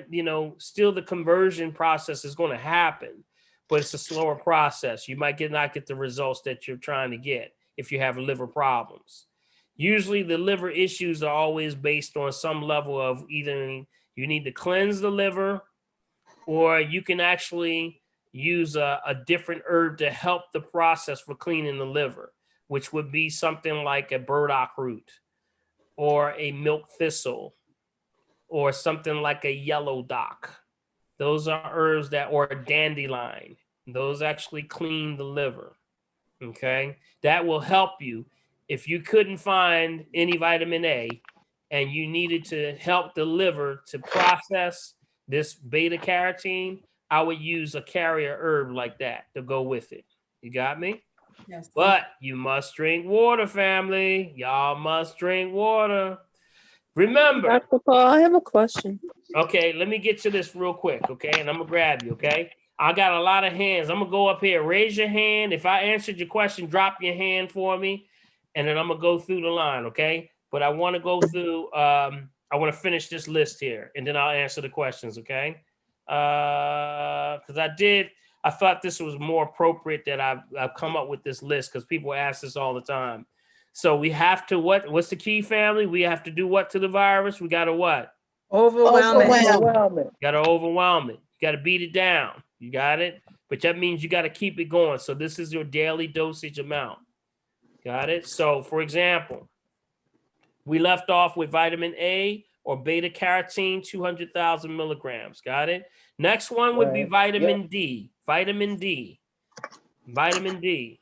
you know, still the conversion process is going to happen. but it's a slower process. You might not get the results that you're trying to get if you have liver problems. Usually the liver issues are always based on some level of either you need to cleanse the liver, or you can actually use a different herb to help the process for cleaning the liver, which would be something like a burdock root or a milk thistle or something like a yellow dock. Those are herbs that, or a dandelion. Those actually clean the liver. Okay. That will help you. If you couldn't find any vitamin A and you needed to help the liver to process this beta carotene, I would use a carrier herb like that to go with it. You got me? Yes. But you must drink water, family. Y'all must drink water. Remember. Dr. Paul, I have a question. Okay, let me get to this real quick, okay? And I'm gonna grab you, okay? I got a lot of hands. I'm gonna go up here. Raise your hand. If I answered your question, drop your hand for me, and then I'm gonna go through the line, okay? But I want to go through. I want to finish this list here, and then I'll answer the questions, okay? Because I thought this was more appropriate that I've come up with this list because people ask this all the time. So we have to what's the key, family? We have to do what to the virus? We got to what? Overwhelm it. Got to overwhelm it. You got to beat it down. You got it? But that means you got to keep it going. So this is your daily dosage amount. Got it? So for example, we left off with vitamin A or beta carotene, 200,000 milligrams. Got it? Next one would be vitamin D. Vitamin D. Vitamin D.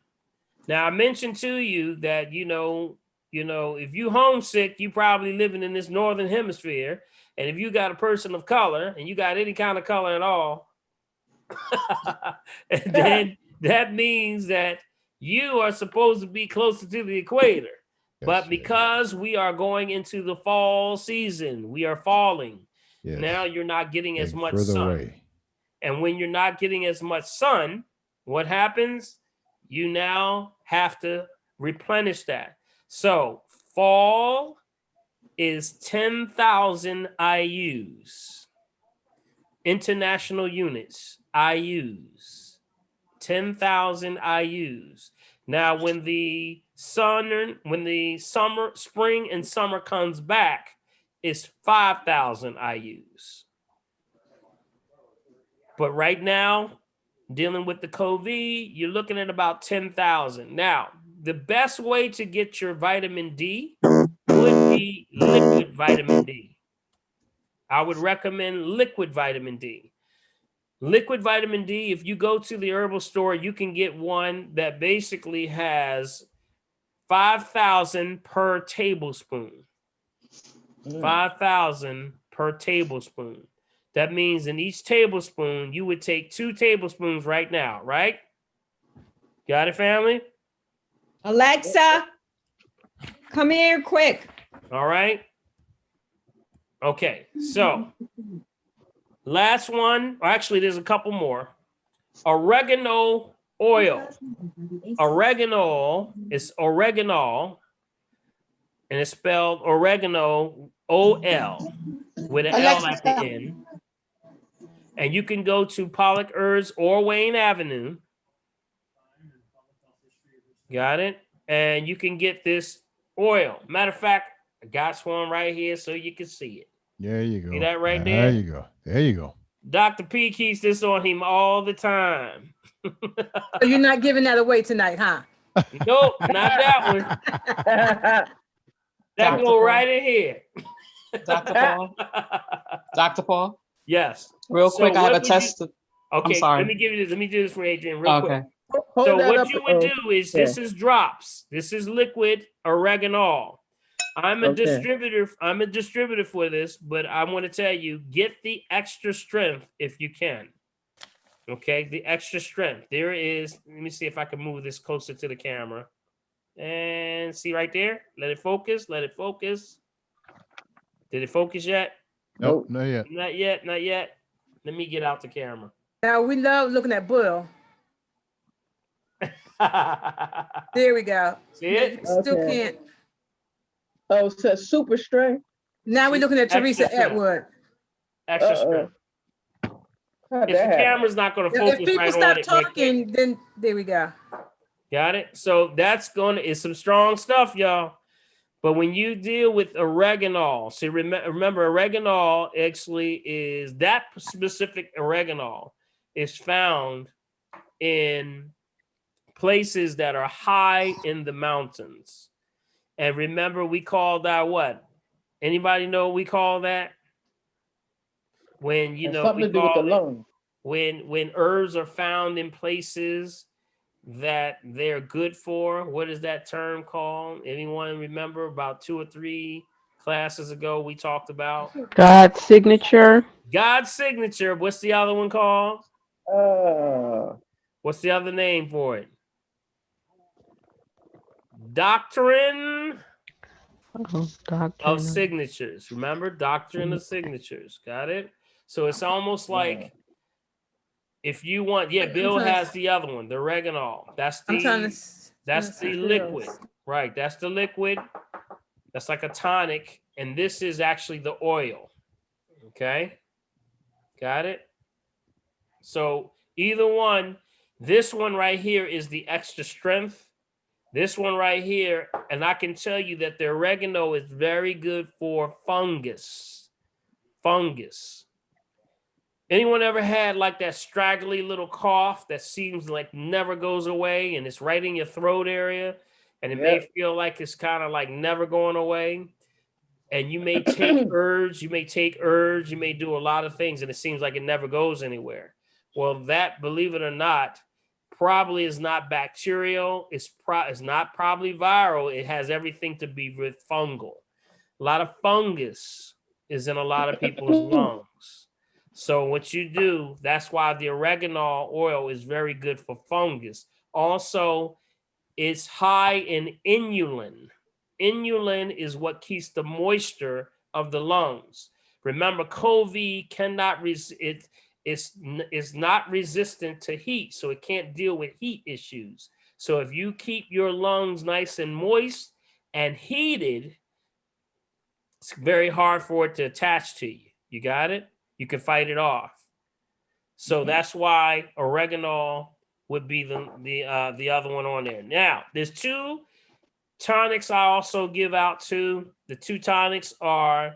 Now I mentioned to you that, if you homesick, you probably living in this northern hemisphere. And if you got a person of color and you got any kind of color at all, and then that means that you are supposed to be closer to the equator. But because we are going into the fall season, we are falling. Yes. Now you're not getting as much further sun. away. And when you're not getting as much sun, what happens? You now have to replenish that. So fall is 10,000 IUs, international units, IUs, 10,000 IUs. Now, when the spring and summer comes back, it's 5,000 IUs. But right now, dealing with the COVID, you're looking at about 10,000. Now, the best way to get your vitamin D would be liquid vitamin D. I would recommend liquid vitamin D. Liquid vitamin D, if you go to the herbal store, you can get one that basically has 5,000 per tablespoon. 5,000 per tablespoon. That means in each tablespoon, you would take 2 tablespoons right now, right? Got it, family? Alexa, come here quick. All right. Okay, so last one, or actually there's a couple more. Oregano oil. Oregano is oregano, and it's spelled oregano, O-L, with an L at the end. And you can go to Pollock Herbs or Wayne Avenue. Got it? And you can get this oil. Matter of fact, I got one right here so you can see it. There you go. See that right there? There you go. There you go. Dr. P keeps this on him all the time. So you're not giving that away tonight, huh? Nope, not that one. That go right in here. Dr. Paul. Dr. Paul. Yes. Real quick, I have a test. Okay, I'm sorry. let me do this for Adrian real quick. Hold So that what up. you would do is this is drops. This is liquid oregano. I'm a distributor. I'm a distributor for this, but I want to tell you, get the extra strength if you can. Okay, the extra strength. There is. Let me see if I can move this closer to the camera. And see right there. Let it focus. Let it focus. Did it focus yet? Nope, not yet. Not yet. Not yet. Let me get out the camera. Now we love looking at Bull. There we go. See it? Still can't. Oh, so super strength. Now we're looking at Extra Teresa strength. Atwood. Extra strength. If the camera's not going to If focus people right stop on it, talking, then there we go. got it? So that's going to, it's some strong stuff, y'all. But when you deal with oregano, see, remember oregano actually is that specific oregano is found in places that are high in the mountains. And remember, we call that what? Anybody know what we call that? When, you know, something we to do with the call it, lung. when herbs are found in places that they're good for, what is that term called? Anyone remember about 2 or 3 classes ago we talked about? God's signature. God's signature. What's the other one called? What's the other name for it? Doctrine of signatures. Remember, doctrine of signatures. Got it? So it's almost like if you want, yeah, Bill has the other one, the oregano. That's the liquid. Right. That's the liquid. That's like a tonic. And this is actually the oil. Okay. Got it? So either one, this one right here is the extra strength. This one right here, and I can tell you that the oregano is very good for fungus. Fungus. Anyone ever had like that straggly little cough that seems like never goes away and it's right in your throat area and it may feel like it's kind of like never going away? And you may take herbs, you may do a lot of things and it seems like it never goes anywhere. Well, that, believe it or not, probably is not bacterial. It's not probably viral. It has everything to be with fungal. A lot of fungus is in a lot of people's lungs. So what you do, that's why the oregano oil is very good for fungus. Also, it's high in inulin. Inulin is what keeps the moisture of the lungs. Remember, COVID cannot it's not resistant to heat, so it can't deal with heat issues. So if you keep your lungs nice and moist and heated, it's very hard for it to attach to you. You got it? You can fight it off. So that's why oregano would be the other one on there. Now, there's 2 tonics I also give out too. The 2 tonics are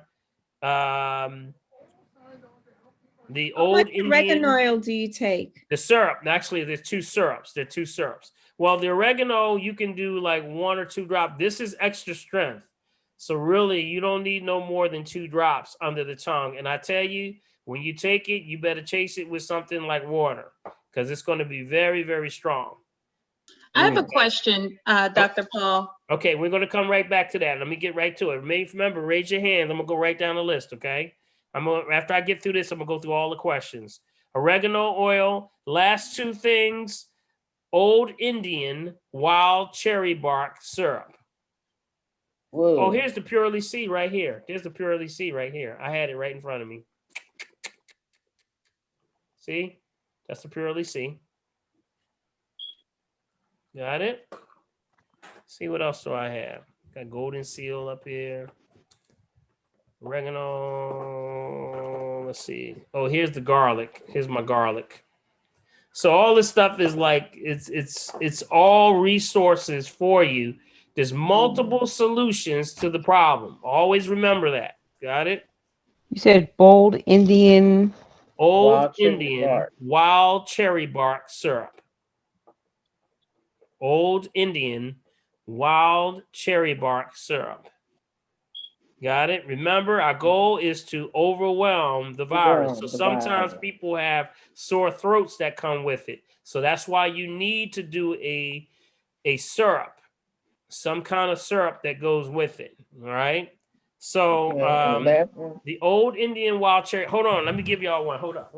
the old Indian oregano oil do you take? The syrup. Actually, there's 2 syrups. There are 2 syrups. Well, the oregano, you can do like 1 or 2 drops. This is extra strength. So really, you don't need no more than 2 drops under the tongue. And I tell you, when you take it, you better chase it with something like water because it's going to be very, very strong. I have a question, Dr. Paul. Okay, we're going to come right back to that. Let me get right to it. Remember, raise your hand. I'm going to go right down the list, okay? After I get through this, I'm going to go through all the questions. Oregano oil, last 2 things, Old Indian wild cherry bark syrup. Whoa. Oh, here's the Purely C right here. There's the Purely C right here. I had it right in front of me. See? That's the Purely C. Got it? See what else do I have? Got golden seal up here. Oregano. Let's see. Oh, here's the garlic. Here's my garlic. So all this stuff is like it's all resources for you. There's multiple solutions to the problem. Always remember that. Got it? You said bold Indian. Old Indian wild cherry bark syrup. Old Indian wild cherry bark syrup. Got it? Remember, our goal is to overwhelm the virus. So sometimes people have sore throats that come with it. So that's why you need to do a syrup, some kind of syrup that goes with it. All right. So the Old Indian wild cherry. Hold on. Let me give y'all one. Hold up.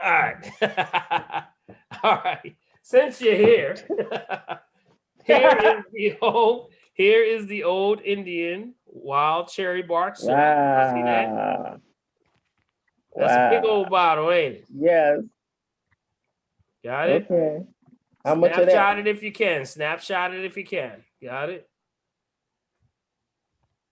All right. All right. Since you're here, here is the Old Indian wild cherry bark syrup. Wow. See that? That's a big old bottle, ain't it? Yes. Got it? Okay. How much of that? Snapshot it if you can. Snapshot it if you can. Got it?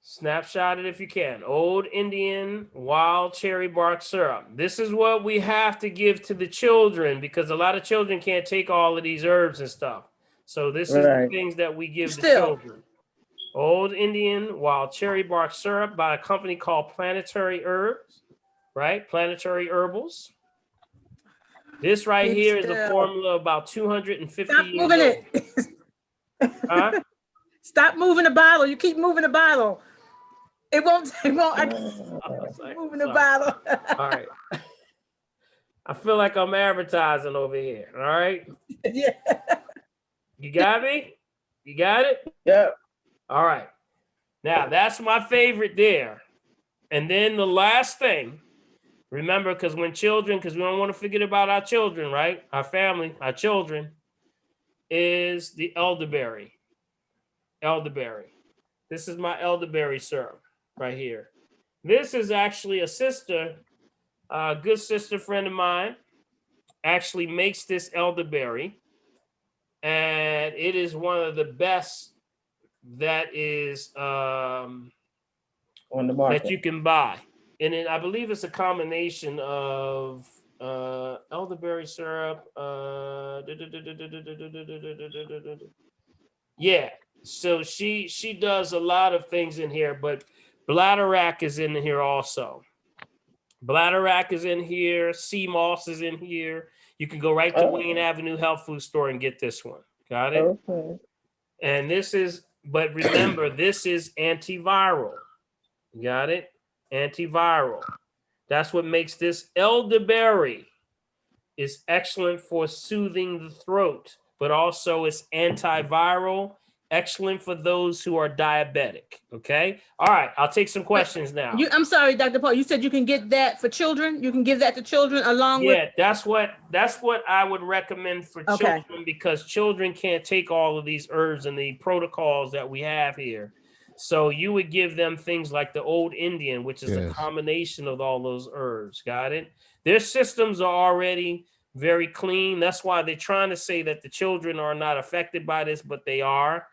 Snapshot it if you can. Old Indian wild cherry bark syrup. This is what we have to give to the children because a lot of children can't take all of these herbs and stuff. So this is the things that we give the children. Old Indian wild cherry bark syrup by a company called Planetary Herbs, right? Planetary Herbals. This right here is a formula about 250 Stop years moving old. it. Huh? Stop moving the bottle. You keep moving the bottle. It won't. I keep moving the bottle. All right. I feel like I'm advertising over here. All right. Yeah. You got me? You got it? Yeah. All right. Now that's my favorite there. And then the last thing, remember, because we don't want to forget about our children, right? Our family, our children, is the elderberry. Elderberry. This is my elderberry syrup right here. This is actually a sister, a good sister friend of mine, actually makes this elderberry. And it is one of the best that is on the market that you can buy. And I believe it's a combination of elderberry syrup. Yeah. So she does a lot of things in here, but bladderwrack is in here also. Bladderwrack is in here. Sea moss is in here. You can go right to Wayne Avenue Health Food Store and get this one. Got it? Okay. And this is, but remember, this is antiviral. Got it? Antiviral. That's what makes this elderberry is excellent for soothing the throat, but also it's antiviral, excellent for those who are diabetic. Okay. All right. I'll take some questions now. I'm sorry, Dr. Paul. You said you can get that for children. You can give that to children along with. Yeah, that's what I would recommend for children because children can't take all of these herbs and the protocols that we have here. So you would give them things like the Old Indian, which is a combination of all those herbs. Got it? Their systems are already very clean. That's why they're trying to say that the children are not affected by this, but they are.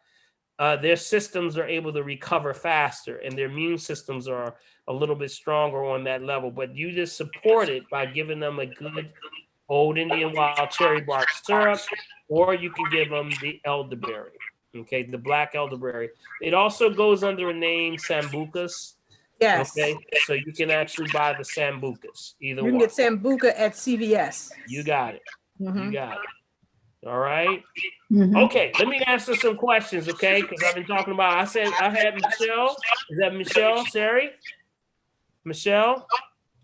Their systems are able to recover faster and their immune systems are a little bit stronger on that level. But you just support it by giving them a good Old Indian wild cherry bark syrup, or you can give them the elderberry. Okay, the black elderberry. It also goes under a name Sambucas. Yes. Okay, so you can actually buy the Sambucas. Either you can one. get Sambuca at CVS. You got it. Mhm. You got it. All right. Okay, let me answer some questions, okay? Because I've been talking about. I said I had Michelle. Is that Michelle? Sherry? Michelle?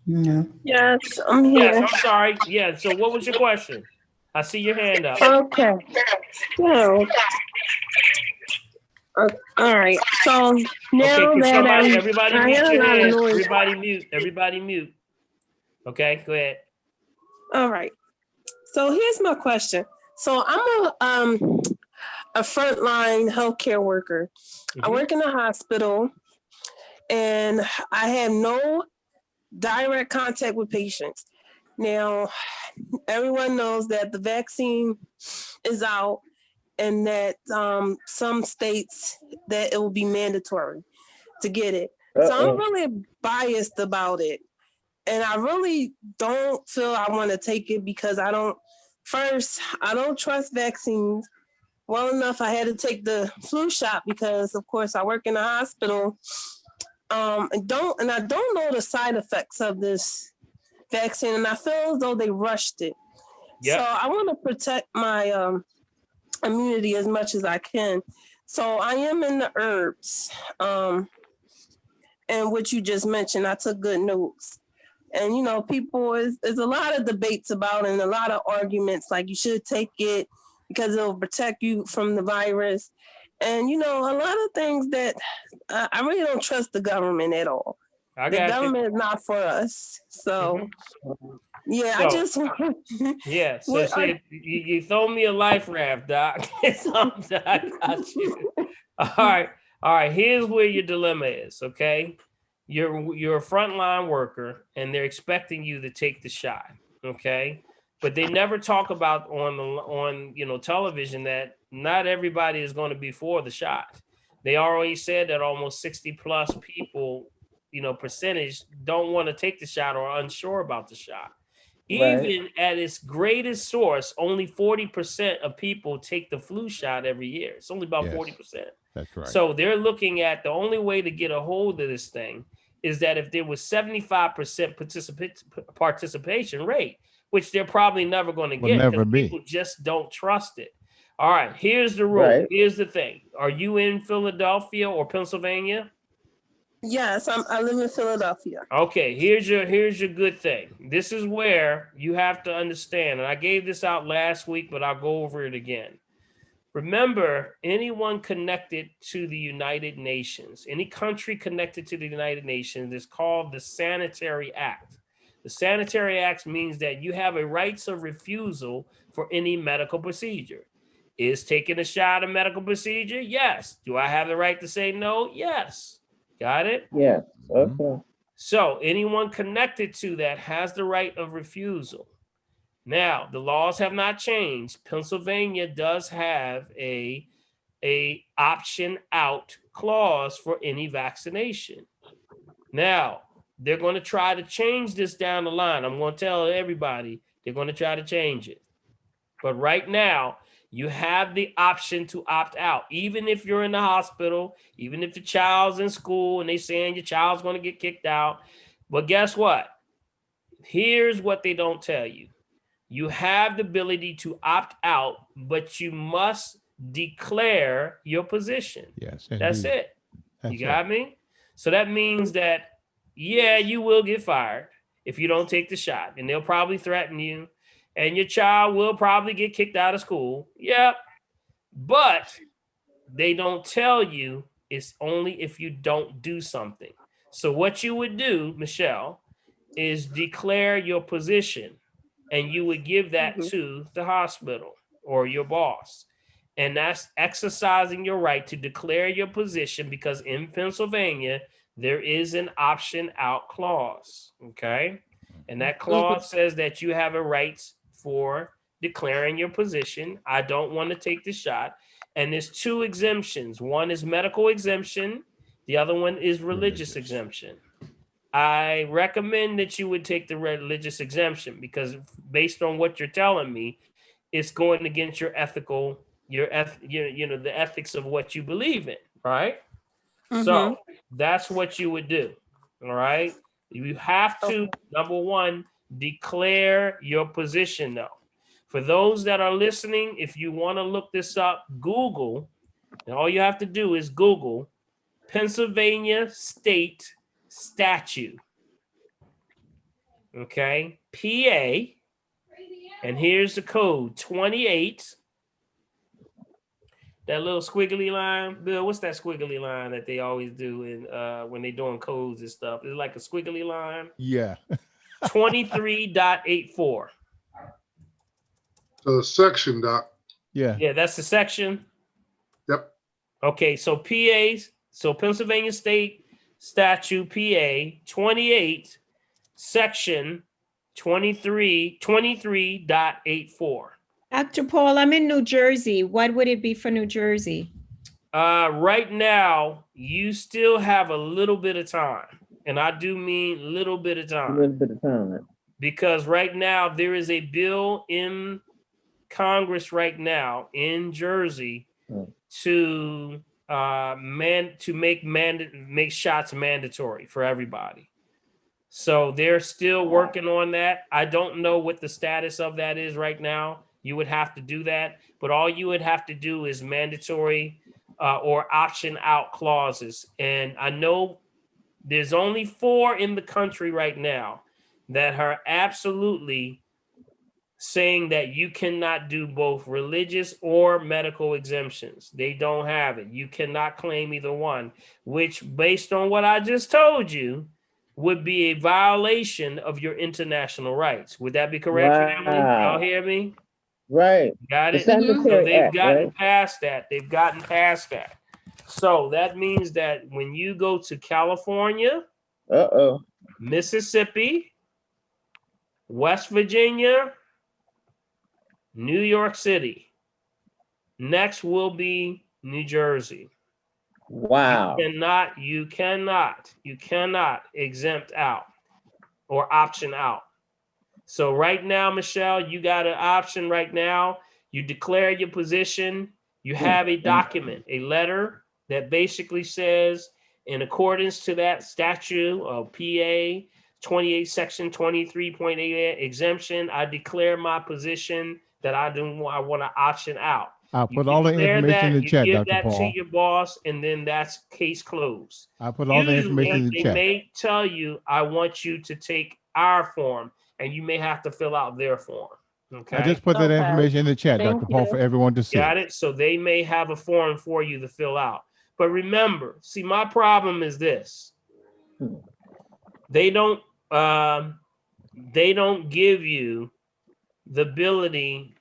No. Yes, I'm here. Yes, I'm sorry. Yeah. So, what was your question? I see your hand up. Okay. So, all right. So now Okay, that everybody I mute hear a your lot of hands. noise. Everybody mute. Everybody mute. Okay, go ahead. All right. So here's my question. So I'm a frontline healthcare worker. I work in a hospital and I have no direct contact with patients. Now, everyone knows that the vaccine is out and that some states that it will be mandatory to get it. So I'm really biased about it. And I really don't feel I want to take it because I don't trust vaccines well enough. I had to take the flu shot because, of course, I work in a hospital. I don't know the side effects of this vaccine, and I feel as though they rushed it. Yep. So I want to protect my immunity as much as I can. So I am in the herbs, and what you just mentioned, I took good notes. And, you know, there's a lot of debates about it and a lot of arguments, like you should take it because it'll protect you from the virus. And, you know, a lot of things that I really don't trust the government at all. The government is not for us. So, yeah, So, I just... Yeah, so you throw me a life raft, Doc. I got you. All right. Here's where your dilemma is, okay? You're a frontline worker, and they're expecting you to take the shot, okay? But they never talk about on television that not everybody is going to be for the shot. They already said that almost 60 plus people, percentage don't want to take the shot or are unsure about the shot. Right. Even at its greatest source, only 40% of people take the flu shot every year. It's only about 40%. That's right. So they're looking at the only way to get a hold of this thing is that if there was 75% participation rate, which they're probably never going to Will get never because be. people just don't trust it. All right, here's the rule. Right. Here's the thing. Are you in Philadelphia or Pennsylvania? Yes, I live in Philadelphia. Okay, here's your good thing. This is where you have to understand, and I gave this out last week, but I'll go over it again. Remember, anyone connected to the United Nations, any country connected to the United Nations is called the Sanitary Act. The Sanitary Act means that you have a rights of refusal for any medical procedure. Is taking a shot a medical procedure? Yes. Do I have the right to say no? Yes. Got it? Yes. Okay. So anyone connected to that has the right of refusal. Now, the laws have not changed. Pennsylvania does have a option out clause for any vaccination. Now, they're going to try to change this down the line. I'm going to tell everybody they're going to try to change it. But right now, you have the option to opt out. Even if you're in the hospital, even if the child's in school and they're saying your child's going to get kicked out. But guess what? Here's what they don't tell you. You have the ability to opt out, but you must declare your position. Yes. That's indeed. it. That's You got me? So that means that, yeah, you will get fired if you don't take the shot, and they'll probably threaten you, and your child will probably get kicked out of school. Yep. But they don't tell you it's only if you don't do something. So what you would do, Michelle, is declare your position, and you would give that to the hospital or your boss. And that's exercising your right to declare your position, because in Pennsylvania, there is an option out clause. Okay. And that clause says that you have a right for declaring your position. I don't want to take the shot. And there's two exemptions. One is medical exemption. The other one is religious exemption. I recommend that you would take the religious exemption, because based on what you're telling me, it's going against your ethical, the ethics of what you believe in, right? So that's what you would do. All right. You have to, number one, declare your position though. For those that are listening, if you want to look this up, Google, and all you have to do is Google Pennsylvania State Statute. Okay, PA, and here's the code 28. That little squiggly line, Bill. What's that squiggly line that they always do in when they're doing codes and stuff? It's like a squiggly line. Yeah. 23.84. So the section, Doc. Yeah. Yeah, that's the section. Yep. Okay, so PAs, so Pennsylvania State Statute PA 28, section 23.84. Dr. Paul, I'm in New Jersey. What would it be for New Jersey? Right now, you still have a little bit of time. And I do mean little bit of time. A little bit of time. Because right now, there is a bill in Congress right now in Jersey to make shots mandatory for everybody. So they're still working on that. I don't know what the status of that is right now. You would have to do that, but all you would have to do is mandatory or option out clauses. And I know there's only 4 in the country right now that are absolutely saying that you cannot do both religious or medical exemptions. They don't have it. You cannot claim either one, which based on what I just told you, would be a violation of your international rights. Would that be correct, family? Y'all hear me? Right. Got The it? So Sanitary they've Act, gotten right? past that. They've gotten past that. So that means that when you go to California, Mississippi, West Virginia, New York City. Next will be New Jersey. Wow. You cannot exempt out or option out. So right now, Michelle, you got an option right now. You declare your position. You have a document, a letter that basically says, in accordance to that statute of PA 28, section 23.8 exemption, I declare my position that I want to option out. I'll You put all the declare information in that, the you chat, give Dr. that to Paul. your boss, and then that's case closed. I'll put all the information in the Usually, chat. they may tell you, I want you to take our form, and you may have to fill out their form. Okay. I just put that Okay. information in the chat, Thank Dr. Paul, for you. everyone to see. Got it? So they may have a form for you to fill out. But remember, see, my problem is this. They don't give you the ability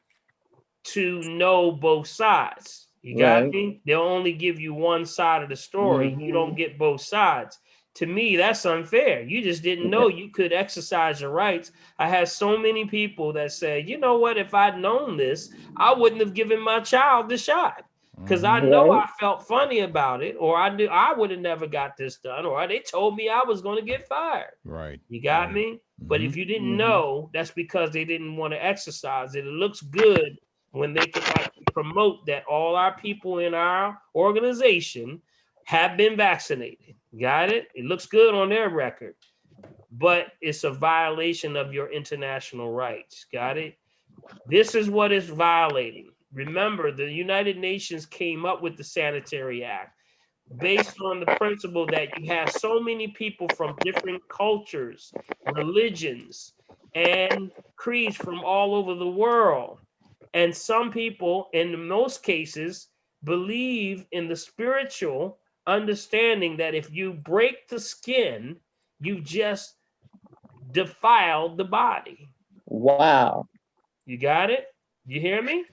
to know both sides. You got Right. me? They'll only give you one side of the story. You don't get both sides. To me, that's unfair. You just didn't know you could exercise your rights. I had so many people that say, you know what, if I'd known this, I wouldn't have given my child the shot. Because I know I felt funny about it, or I knew I would have never got this done, or they told me I was going to get fired. Right. You got me? But if you didn't know, that's because they didn't want to exercise it. It looks good when they can actually promote that all our people in our organization have been vaccinated. Got it? It looks good on their record, but it's a violation of your international rights. Got it? This is what is violating. Remember, the United Nations came up with the Sanitary Act based on the principle that you have so many people from different cultures, religions, and creeds from all over the world. And some people, in most cases, believe in the spiritual understanding that if you break the skin, you just defiled the body. Wow. You got it? You hear me?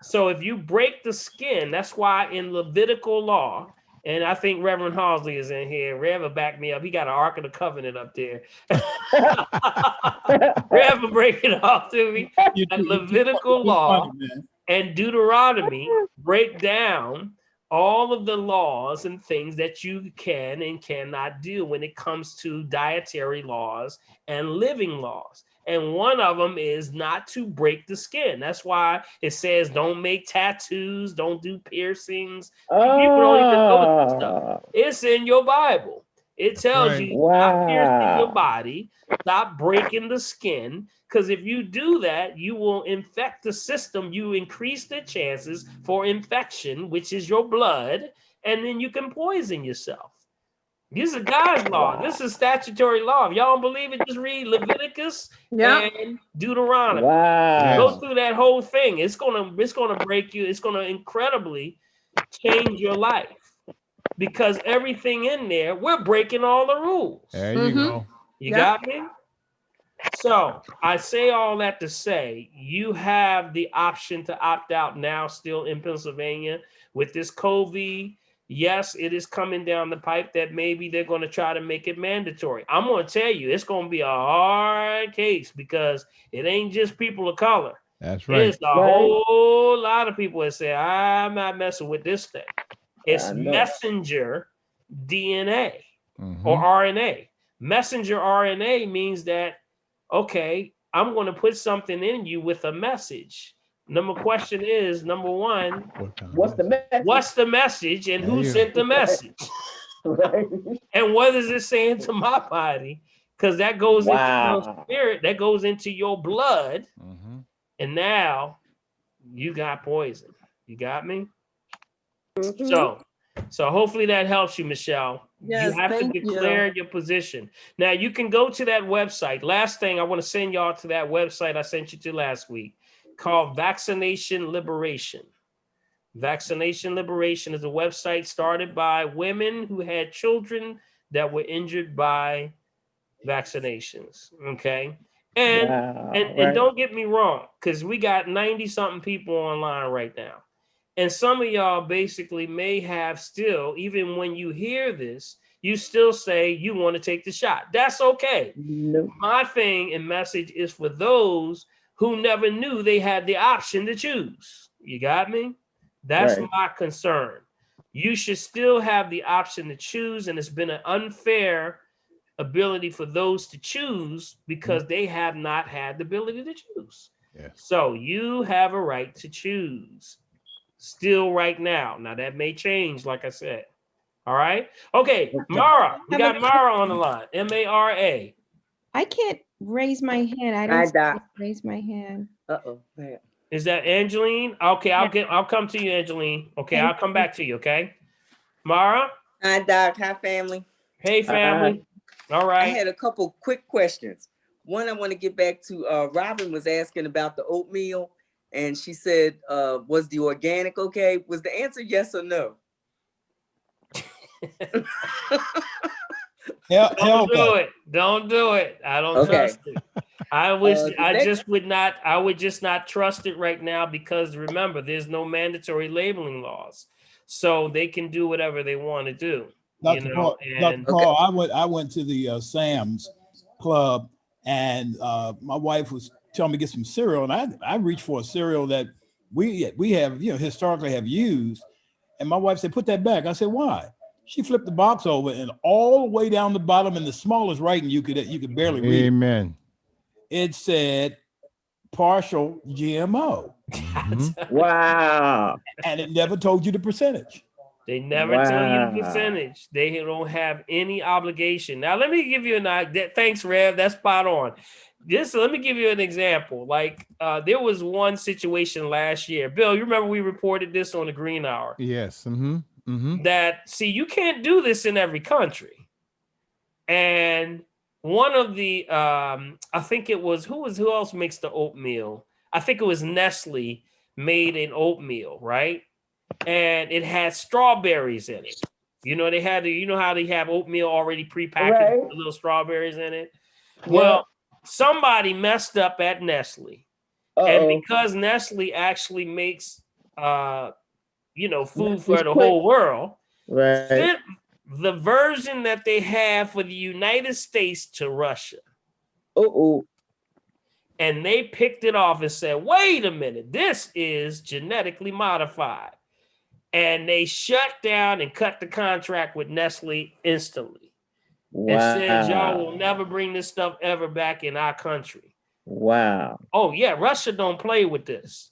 So if you break the skin, that's why in Levitical law, and I think Reverend Halsey is in here. Rev will back me up. He got an Ark of the Covenant up there. Rev will break it off to me. Levitical law and Deuteronomy break down all of the laws and things that you can and cannot do when it comes to dietary laws and living laws. And one of them is not to break the skin. That's why it says don't make tattoos, don't do piercings. People don't even know this stuff. It's in your Bible. It tells you stop piercing your body, stop breaking the skin, because if you do that, you will infect the system. You increase the chances for infection, which is your blood, and then you can poison yourself. This is God's law. This is statutory law. If y'all don't believe it, just read Leviticus and Deuteronomy. Go through that whole thing. It's gonna break you. It's gonna incredibly change your life because everything in there, we're breaking all the rules. There you go. You got me? So I say all that to say you have the option to opt out now, still in Pennsylvania with this COVID. Yes, it is coming down the pipe that maybe they're going to try to make it mandatory. I'm going to tell you, it's going to be a hard case because it ain't just people of color. That's right. It's a whole lot of people that say, I'm not messing with this thing. It's messenger DNA or RNA. Messenger RNA means that, okay, I'm going to put something in you with a message. Question is, number one, what's the message? What's the message and who sent the message? And what is it saying to my body? Because that goes into your spirit, that goes into your blood. And now you got poison. You got me? So hopefully that helps you, Michelle. Yes, you have to declare your position. Now you can go to that website. Last thing, I want to send y'all to that website I sent you to last week called Vaccination Liberation. Vaccination Liberation is a website started by women who had children that were injured by vaccinations. Okay. And don't get me wrong, because we got 90-something people online right now. And some of y'all basically may have still, even when you hear this, you still say you want to take the shot. That's okay. My thing and message is for those who never knew they had the option to choose. You got me? That's Right. my concern. You should still have the option to choose, and it's been an unfair ability for those to choose because they have not had the ability to choose. Yes. So you have a right to choose still right now. Now that may change, like I said. All right. Okay, Mara. We got Mara on the line. M-A-R-A. I can't raise my hand. I Hi, don't see Doc. it. Raise my hand. Uh-oh. Man. Is that Angeline? Okay, I'll come to you, Angeline. Okay, I'll come back to you, okay? Mara? Hi, Doc. Hi, family. Hey, family. All I right. had a couple quick questions. One, I want to get back to Robin was asking about the oatmeal, and she said, was the organic okay? Was the answer yes or no? Don't do it. Don't do it. I don't trust it. I would just not trust it right now because remember, there's no mandatory labeling laws. So they can do whatever they want to do. Dr. Paul, Dr. Paul, I went to the Sam's Club, and my wife was telling me to get some cereal, and I reached for a cereal that we have, historically have used, and my wife said, "Put that back." I said, "Why?" She flipped the box over, and all the way down the bottom in the smallest writing you could barely read. Amen. It said partial GMO. Wow. And it never told you the percentage. They never tell you the percentage. They don't have any obligation. Now, let me give you an idea. Thanks, Rev. That's spot on. Let me give you an example. Like there was one situation last year. Bill, you remember we reported this on the Green Hour. Yes. That, see, you can't do this in every country. And one of the, I think it was, who else makes the oatmeal? I think it was Nestle made an oatmeal, right? And it had strawberries in it. You know, you know how they have oatmeal already prepackaged with little strawberries in it? Well, somebody messed up at Nestle. And because Nestle actually makes, food for the whole world, sent the version that they have for the United States to Russia. And they picked it off and said, wait a minute, this is genetically modified. And they shut down and cut the contract with Nestle instantly. And said, y'all will never bring this stuff ever back in our country. Wow. Oh, yeah, Russia don't play with this.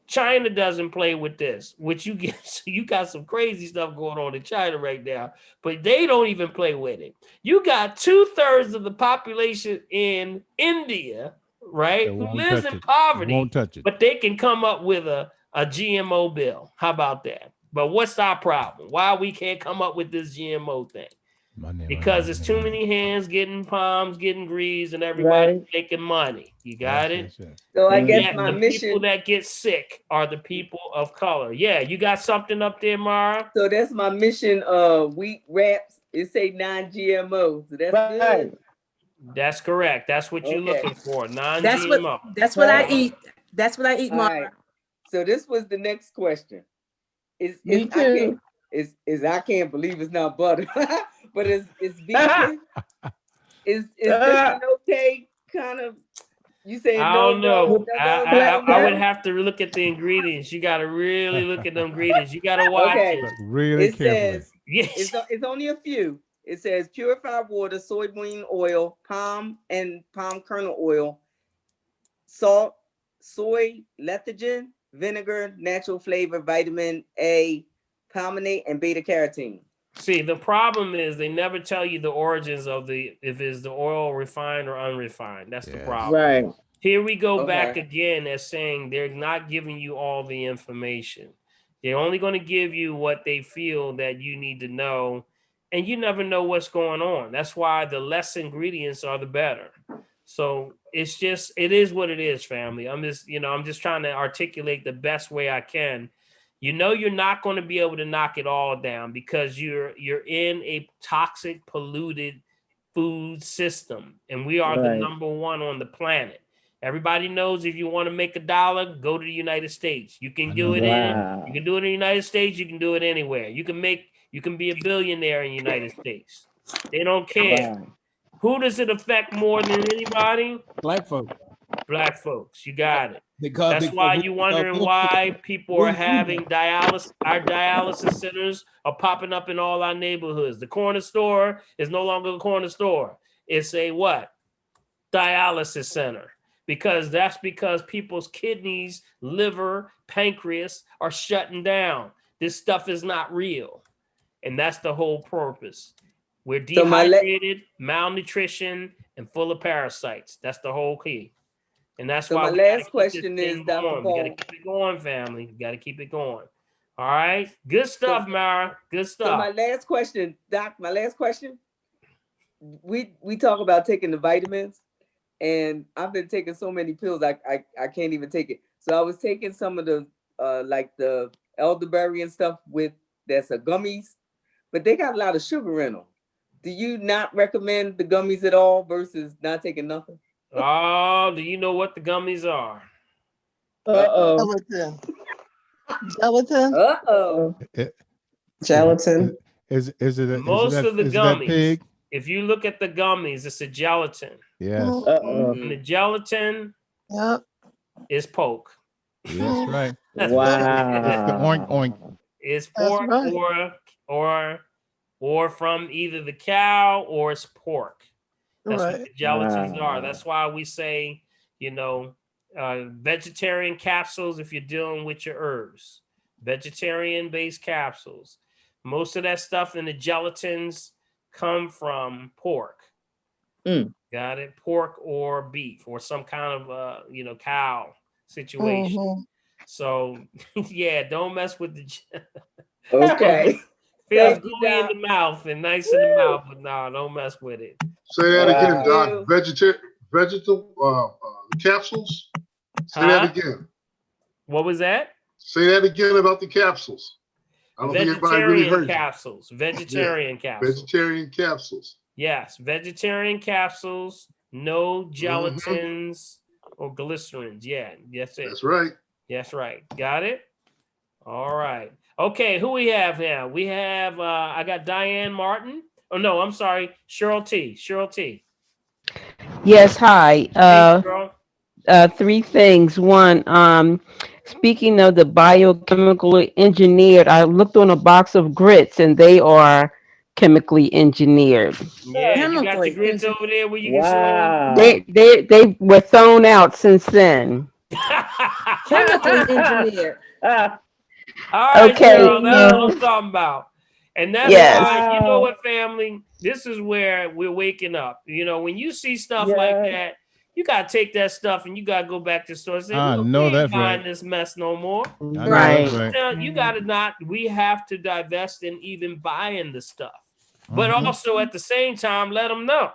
China doesn't play with this, which you got some crazy stuff going on in China right now, but they don't even play with it. You got 2/3 of the population in India, right, who lives in poverty, won't touch it. but they can come up with a GMO bill. How about that? But what's our problem? Why we can't come up with this GMO thing? Because it's too many hands getting palms, getting greased, and everybody making money. You got it? So I guess my mission. People that get sick are the people of color. Yeah, you got something up there, Mara? So that's my mission. Wheat wraps. It say non-GMO. So that's good. That's correct. That's what you're looking for. Non-GMO. That's what I eat. That's what I eat, Mara. Right. So this was the next question. Me too. I can't believe it's not butter. But is vegan? is this an okay kind of? You saying I don't know. I would have to look at the ingredients. You got to really look at the ingredients. You got to watch it. Really it carefully. Says, it's only a few. It says purified water, soybean oil, palm kernel oil, salt, soy lecithin, vinegar, natural flavor, vitamin A, palminate, and beta carotene. See, the problem is they never tell you the origins of if it's the oil refined or unrefined. That's the problem. Right. Here we go back again as saying they're not giving you all the information. They're only going to give you what they feel that you need to know. And you never know what's going on. That's why the less ingredients are the better. So it is what it is, family. I'm just trying to articulate the best way I can. You're not going to be able to knock it all down because you're in a toxic, polluted food system, and we are the number one on the planet. Everybody knows if you want to make $1, go to the United States. You can do it you can do it in the United States. You can do it anywhere. You can be a billionaire in the United States. They don't care. Who does it affect more than anybody? Black folk. Black folks. You got it. Because That's why you wondering why people are we- having dialysis. Our dialysis centers are popping up in all our neighborhoods. The corner store is no longer a corner store. It's a what? Dialysis center. Because people's kidneys, liver, pancreas are shutting down. This stuff is not real. And that's the whole purpose. We're dehydrated, malnutrition, and full of parasites. That's the whole key. And that's why my we gotta last keep question this is, thing Dr. going. We gotta Paul. keep it going, family. We gotta keep it going. All right. Good stuff, Mara. Good stuff. So my last question, Doc, my last question. We talk about taking the vitamins, and I've been taking so many pills I can't even take it. So I was taking some of the like the elderberry and stuff that's a gummies, but they got a lot of sugar in them. Do you not recommend the gummies at all versus not taking nothing? Oh, do you know what the gummies are? Gelatin. Gelatin. Gelatin. Is it Most of the is it that gummies, pig? if you look at the gummies, it's a gelatin. Yes. And the gelatin is pork. Yes, right. Wow. It's the oink oink. It's That's pork right. or from either the cow or it's pork. That's what the Right. gelatins are. Wow. That's why we say, vegetarian capsules if you're dealing with your herbs. Vegetarian-based capsules. Most of that stuff in the gelatins come from pork. Got it? Pork or beef or some kind of cow situation. Mhm. So yeah, don't mess with the Okay. feels Thank you, gooey in Doc. the mouth and nice in the mouth, but no, don't mess with it. Say that again, Wow. Doc. Vegetable capsules. Say that again. What was that? Say that again about the capsules. I don't think everybody really Vegetarian heard capsules. Vegetarian capsules. Vegetarian capsules. Yes, vegetarian capsules, no gelatins or glycerins. Yeah, that's it. That's right. That's right. Got it? All right. Okay, who we have now? We have, I got Diane Martin. Oh, no, I'm sorry. Cheryl T. Cheryl T. Yes, hi. Hey, Cheryl. Three things. One, speaking of the biochemical engineered, I looked on a box of grits and they are chemically engineered. Yeah, you got the grits over there where you can Wow. They were thrown out since then. Chemically engineered. All right, Okay. Cheryl, that's what I'm talking about. And that's Yes. why, you know what, family? This is where we're waking up. When you see stuff like that, you got to take that stuff and you got to go back to the store and say, look, we ain't that's buying right. this mess no more. I know that's right. You got to not, we have to divest in even buying the stuff. But also at the same time, let them know,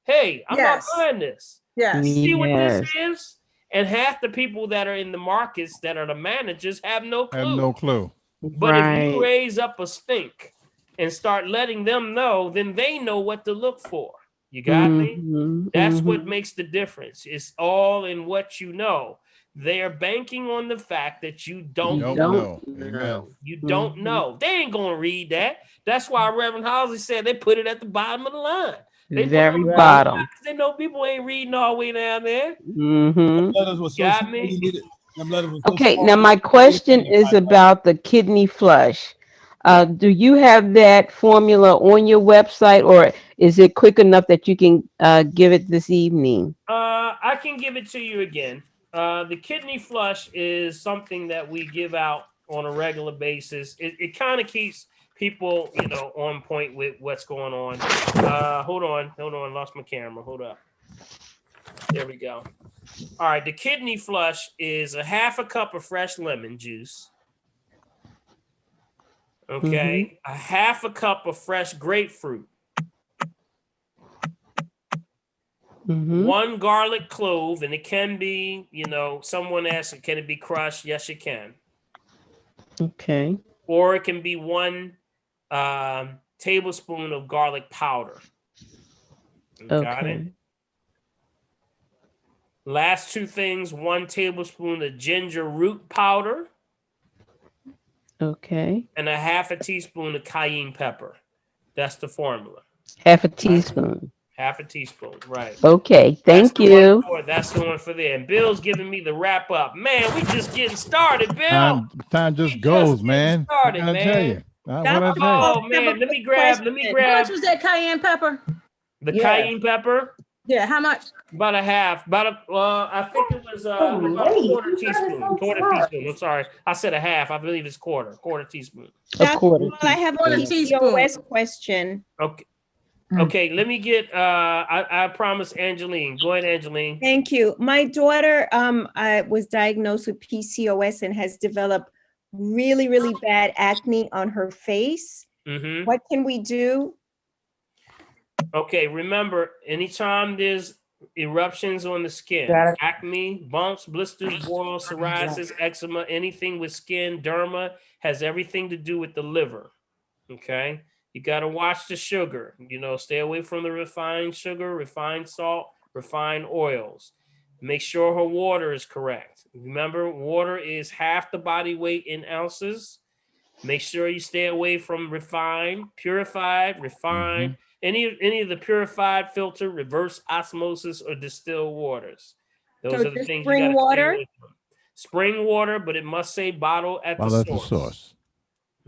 hey, I'm not buying this. Yes. See what this is? And half the people that are in the markets that are the managers have no clue. Have no clue. But if you raise up a stink and start letting them know, then they know what to look for. You got me? That's what makes the difference. It's all in what you know. They are banking on the fact that you don't know. Amen. You don't know. They ain't going to read that. That's why Reverend Halsey said they put it at the bottom of the line. They Very bottom. They know people ain't reading all the way down there. Got me? Okay, now my question is about the kidney flush. Do you have that formula on your website, or is it quick enough that you can give it this evening? I can give it to you again. The kidney flush is something that we give out on a regular basis. It kind of keeps people, on point with what's going on. Hold on. Lost my camera. Hold up. There we go. All right. The kidney flush is a half a cup of fresh lemon juice. Okay. A half a cup of fresh grapefruit. 1 garlic clove, and it can be, someone asked, can it be crushed? Yes, it can. Okay. Or it can be 1 tablespoon of garlic powder. Got it? Last 2 things, 1 tablespoon of ginger root powder. Okay. And a ½ a teaspoon of cayenne pepper. That's the formula. Half a teaspoon. Half a teaspoon, right. Okay, thank you. That's the one for there. And Bill's giving me the wrap up. Man, we just getting started, Bill. Time just goes, man. What Started, can I tell you? man. What I tell you? Oh man, let me grab. How much was that cayenne pepper? The cayenne pepper. Yeah, how much? About a half. I think it was about a quarter teaspoon. Quarter teaspoon. I'm sorry, I said a half. I believe it's quarter teaspoon. Quarter I have a PCOS question. Okay. Okay, let me get I promise Angeline. Go ahead, Angeline. Thank you. My daughter was diagnosed with PCOS and has developed really, really bad acne on her face. Mm-hmm. What can we do? Okay, remember, anytime there's eruptions on the skin, acne, bumps, blisters, boils, psoriasis, eczema, anything with skin, derma, has everything to do with the liver. Okay, you got to watch the sugar. Stay away from the refined sugar, refined salt, refined oils. Make sure her water is correct. Remember, water is half the body weight in ounces. Make sure you stay away from refined, purified, refined, any of the purified, filtered, reverse osmosis, or distilled waters. Those are the things you got to stay away from. Spring water, but it must say bottle at the source.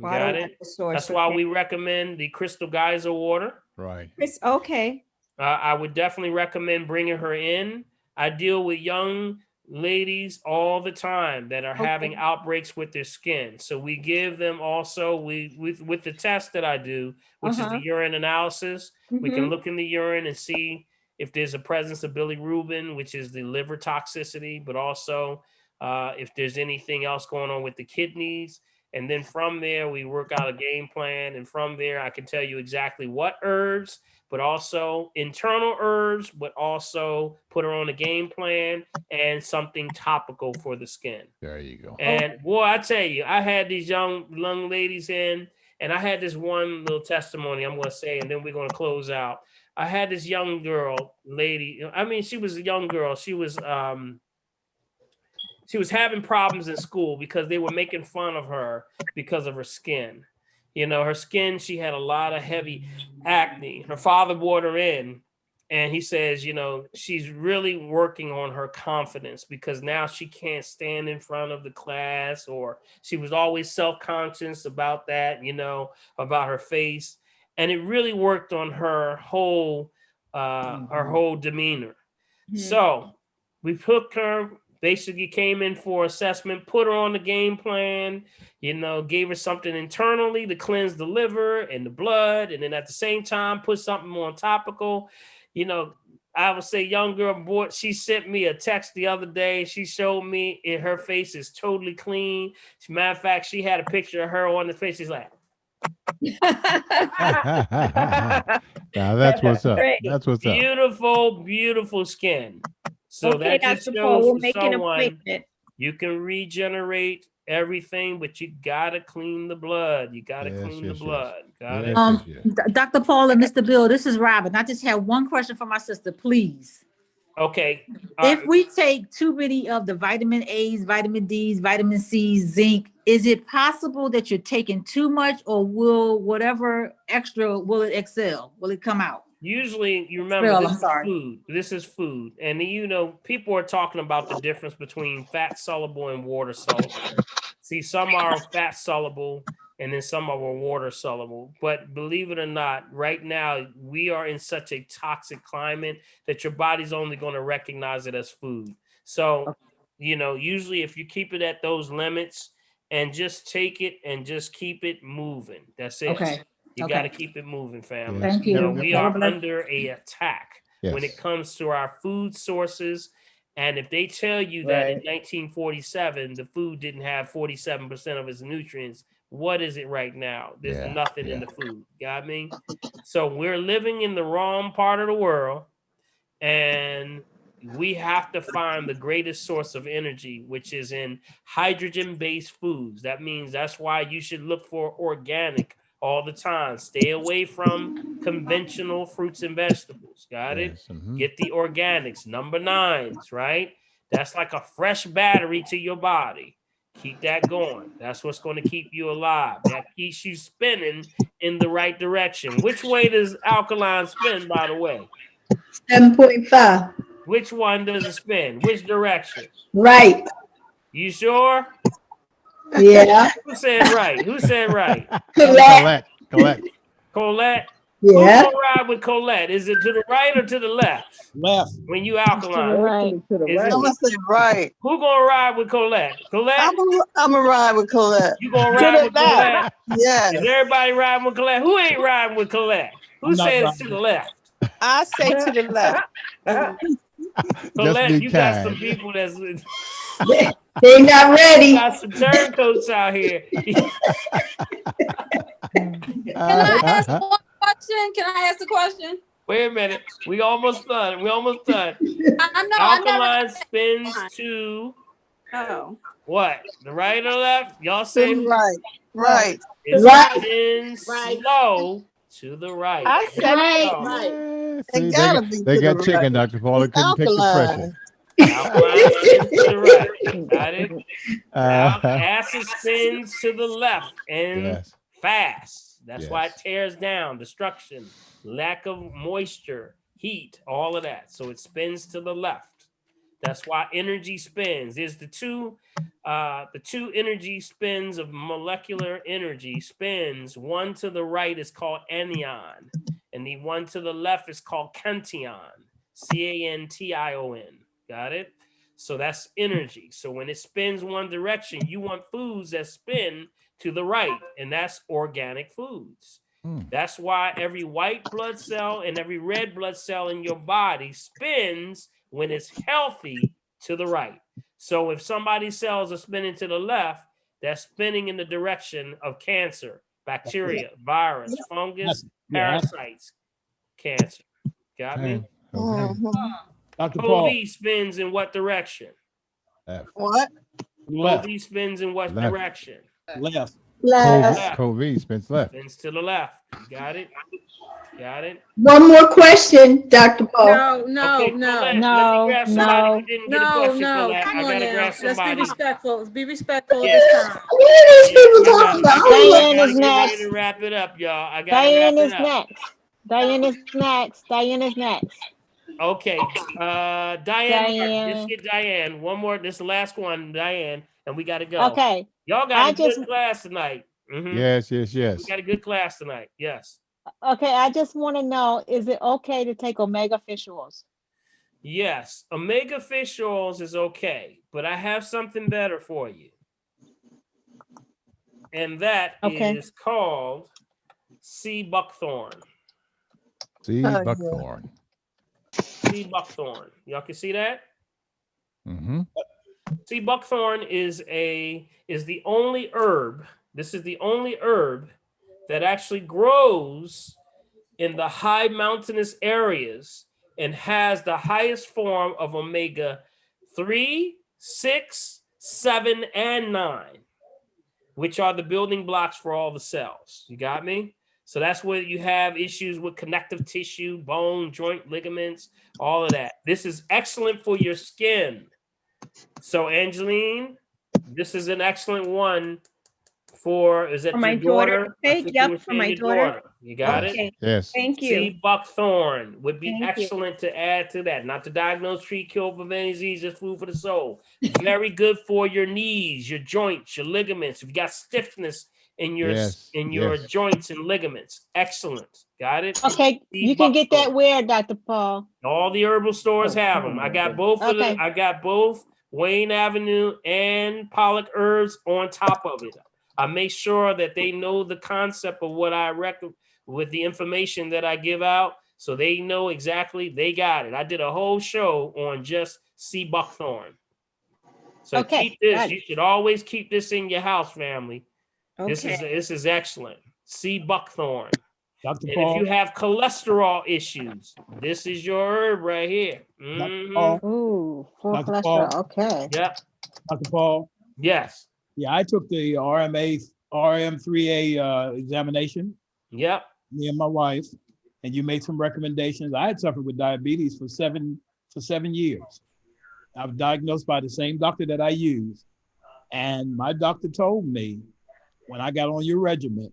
Got it? That's why we recommend the Crystal Geyser water. Right. Okay. I would definitely recommend bringing her in. I deal with young ladies all the time that are having outbreaks with their skin. So we give them also, with the test that I do, which is the urine analysis, we can look in the urine and see if there's a presence of bilirubin, which is the liver toxicity, but also if there's anything else going on with the kidneys. And then from there, we work out a game plan. And from there, I can tell you exactly what herbs, but also internal herbs, but also put her on a game plan and something topical for the skin. There you go. And boy, I tell you, I had these young ladies in, and I had this one little testimony I'm going to say, and then we're going to close out. I had this young lady. I mean, she was a young girl. She was having problems in school because they were making fun of her because of her skin. Her skin, she had a lot of heavy acne. Her father brought her in and he says, she's really working on her confidence because now she can't stand in front of the class, or she was always self-conscious about that, about her face. And it really worked on her whole demeanor. So we took her, basically came in for assessment, put her on the game plan, gave her something internally to cleanse the liver and the blood. And then at the same time, put something more topical. I would say young girl, boy, she sent me a text the other day. She showed me her face is totally clean. As a matter of fact, she had a picture of her on the face. She's like, now that's what's up. That's what's up. Beautiful, beautiful skin. So okay, that just Dr. Paul, shows we'll for make an someone appointment. you can regenerate everything, but you gotta clean the blood. You gotta clean the blood. Got it? Dr. Paul and Mr. Bill, this is Robin. I just have one question for my sister, please. Okay. If we take too many of the vitamin A's, vitamin D's, vitamin C's, zinc, is it possible that you're taking too much, or will whatever extra, will it excel? Will it come out? Usually, you remember, this is food. This is food. And people are talking about the difference between fat soluble and water soluble. See, some are fat soluble and then some are water soluble. But believe it or not, right now, we are in such a toxic climate that your body's only going to recognize it as food. So, usually if you keep it at those limits and just take it and just keep it moving, that's it. Okay. You got to keep it moving, family. Thank you. We are under an attack when it comes to our food sources. And if they tell you that in 1947, the food didn't have 47% of its nutrients, what is it right now? There's nothing in the food. Got me? So we're living in the wrong part of the world. And we have to find the greatest source of energy, which is in hydrogen-based foods. That means that's why you should look for organic all the time. Stay away from conventional fruits and vegetables. Got it? Get the organics, number 9s, right? That's like a fresh battery to your body. Keep that going. That's what's going to keep you alive. That keeps you spinning in the right direction. Which way does alkaline spin, by the way? 7.5. Which one does it spin? Which direction? Right. You sure? Yeah. Who said right? Who said right? Colette. Colette. Colette? Who's Yeah. gonna ride with Colette? Is it to the right or to the left? Left. When you alkaline. Right. Is it- I'm gonna say right. Who gonna ride with Colette? Colette? I'm gonna ride with Colette. You gonna To ride the with left. Colette? Yes. Is everybody riding with Colette? Who ain't riding with Colette? Who I'm not says to riding. the left? I say to the left. Colette, be you got some kind. people that's They not ready. got some turncoats out here. Can I ask one question? Can I ask a question? Wait a minute. We almost done. We almost done. I know. Alkaline spins to Oh. what? The right or left? Y'all To say the right. Right. it Right. spins slow to the right. I said So, right. See, It gotta be they to got the chicken, right. Dr. Paul. They It's couldn't take the pressure. alkaline. alkaline spins to the right. Got it? Uh, Acid spins to the left and yes. fast. That's why it Yes. tears down, destruction, lack of moisture, heat, all of that. So it spins to the left. That's why energy spins. There's the two energy spins of molecular energy spins. One to the right is called anion, and the one to the left is called cantyon. Cantion. Got it? So that's energy. So when it spins one direction, you want foods that spin to the right, and that's organic foods. That's why every white blood cell and every red blood cell in your body spins when it's healthy to the right. So if somebody's cells are spinning to the left, that's spinning in the direction of cancer, bacteria, virus, fungus, parasites, cancer. Got me? Okay. Dr. Paul. OV spins in what direction? Left. What? Left. OV spins in what Left. direction? Left. Left. Covey spins left. Spins to the left. Got it? Got it? One more question, Dr. Paul. No, Okay, no, Colette, no. let me grab somebody who didn't get a No, question, no, Colette. come I on gotta now. grab Let's be somebody. respectful. Let's be respectful Yeah. this time. What are these people talking about? Diane I is gotta get ready next. to wrap it up, y'all. I gotta Diane wrap is it up. next. Diane is next. Diane is next. Okay. Diane, Diane. just get Diane. One more. This is the last one, Diane, and we gotta go. Okay. Y'all got a good class tonight. Mhm. Yes, We yes. got a good class tonight. Yes. Okay, I just want to know, is it okay to take omega fish oils? Yes. Omega fish oils is okay, but I have something better for you. And that is called sea buckthorn. See, buckthorn. Sea buckthorn. Y'all can see that? Mm-hmm. See, buckthorn is the only herb. This is the only herb that actually grows in the high mountainous areas and has the highest form of omega 3, 6, 7, and 9, which are the building blocks for all the cells. You got me? So that's where you have issues with connective tissue, bone, joint, ligaments, all of that. This is excellent for your skin. So, Angeline, this is an excellent one for, is that For your my daughter? daughter. I think you Yep, were for saying my your daughter. You got Okay. it? Yes. Thank you. Sea buckthorn would be Thank you. excellent to add to that. Not to diagnose, treat, cure, prevent disease, just food for the soul. Very good for your knees, your joints, your ligaments. If you got stiffness in your Yes. joints and ligaments, excellent. Got it? Okay, Sea you can get buckthorn. that where, Dr. Paul? All the herbal stores have them. I got both of Okay. them. I got both Wayne Avenue and Pollock Herbs on top of it. I make sure that they know the concept of what I recommend with the information that I give out, so they know exactly they got it. I did a whole show on just sea buckthorn. So keep this. got it. You should always keep this in your house, family. This Okay. is excellent. Sea buckthorn. Dr. And Paul. if you have cholesterol issues, this is your herb right here. Paul. Ooh, full Dr. cholesterol. Paul. Okay. Yep. Dr. Paul. Yes. Yeah, I took the RM3A examination. Yep. Me and my wife, and you made some recommendations. I had suffered with diabetes for seven years. I was diagnosed by the same doctor that I use, and my doctor told me when I got on your regimen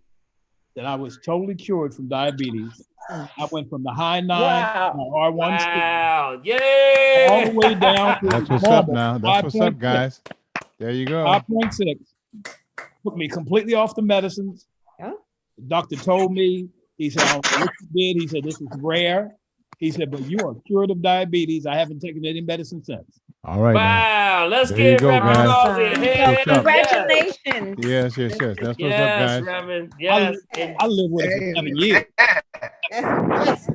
that I was totally cured from diabetes I went from the high 9, Wow. R1, Wow. all Yeah. the way down to That's what's up now. That's what's up, guys. There you go. 5.6. Took me completely off the medicines. Yeah. The doctor told me, he said, I don't know what you did. He said, this is rare. He said, but you are cured of diabetes. I haven't taken any medicine since. All right. Wow. Let's There you get go, Reverend guys. Halsey a That's hand. what's up. Congratulations. Yes. That's what's up, Yes, guys. Reverend. Yes. I lived with it for 7 years.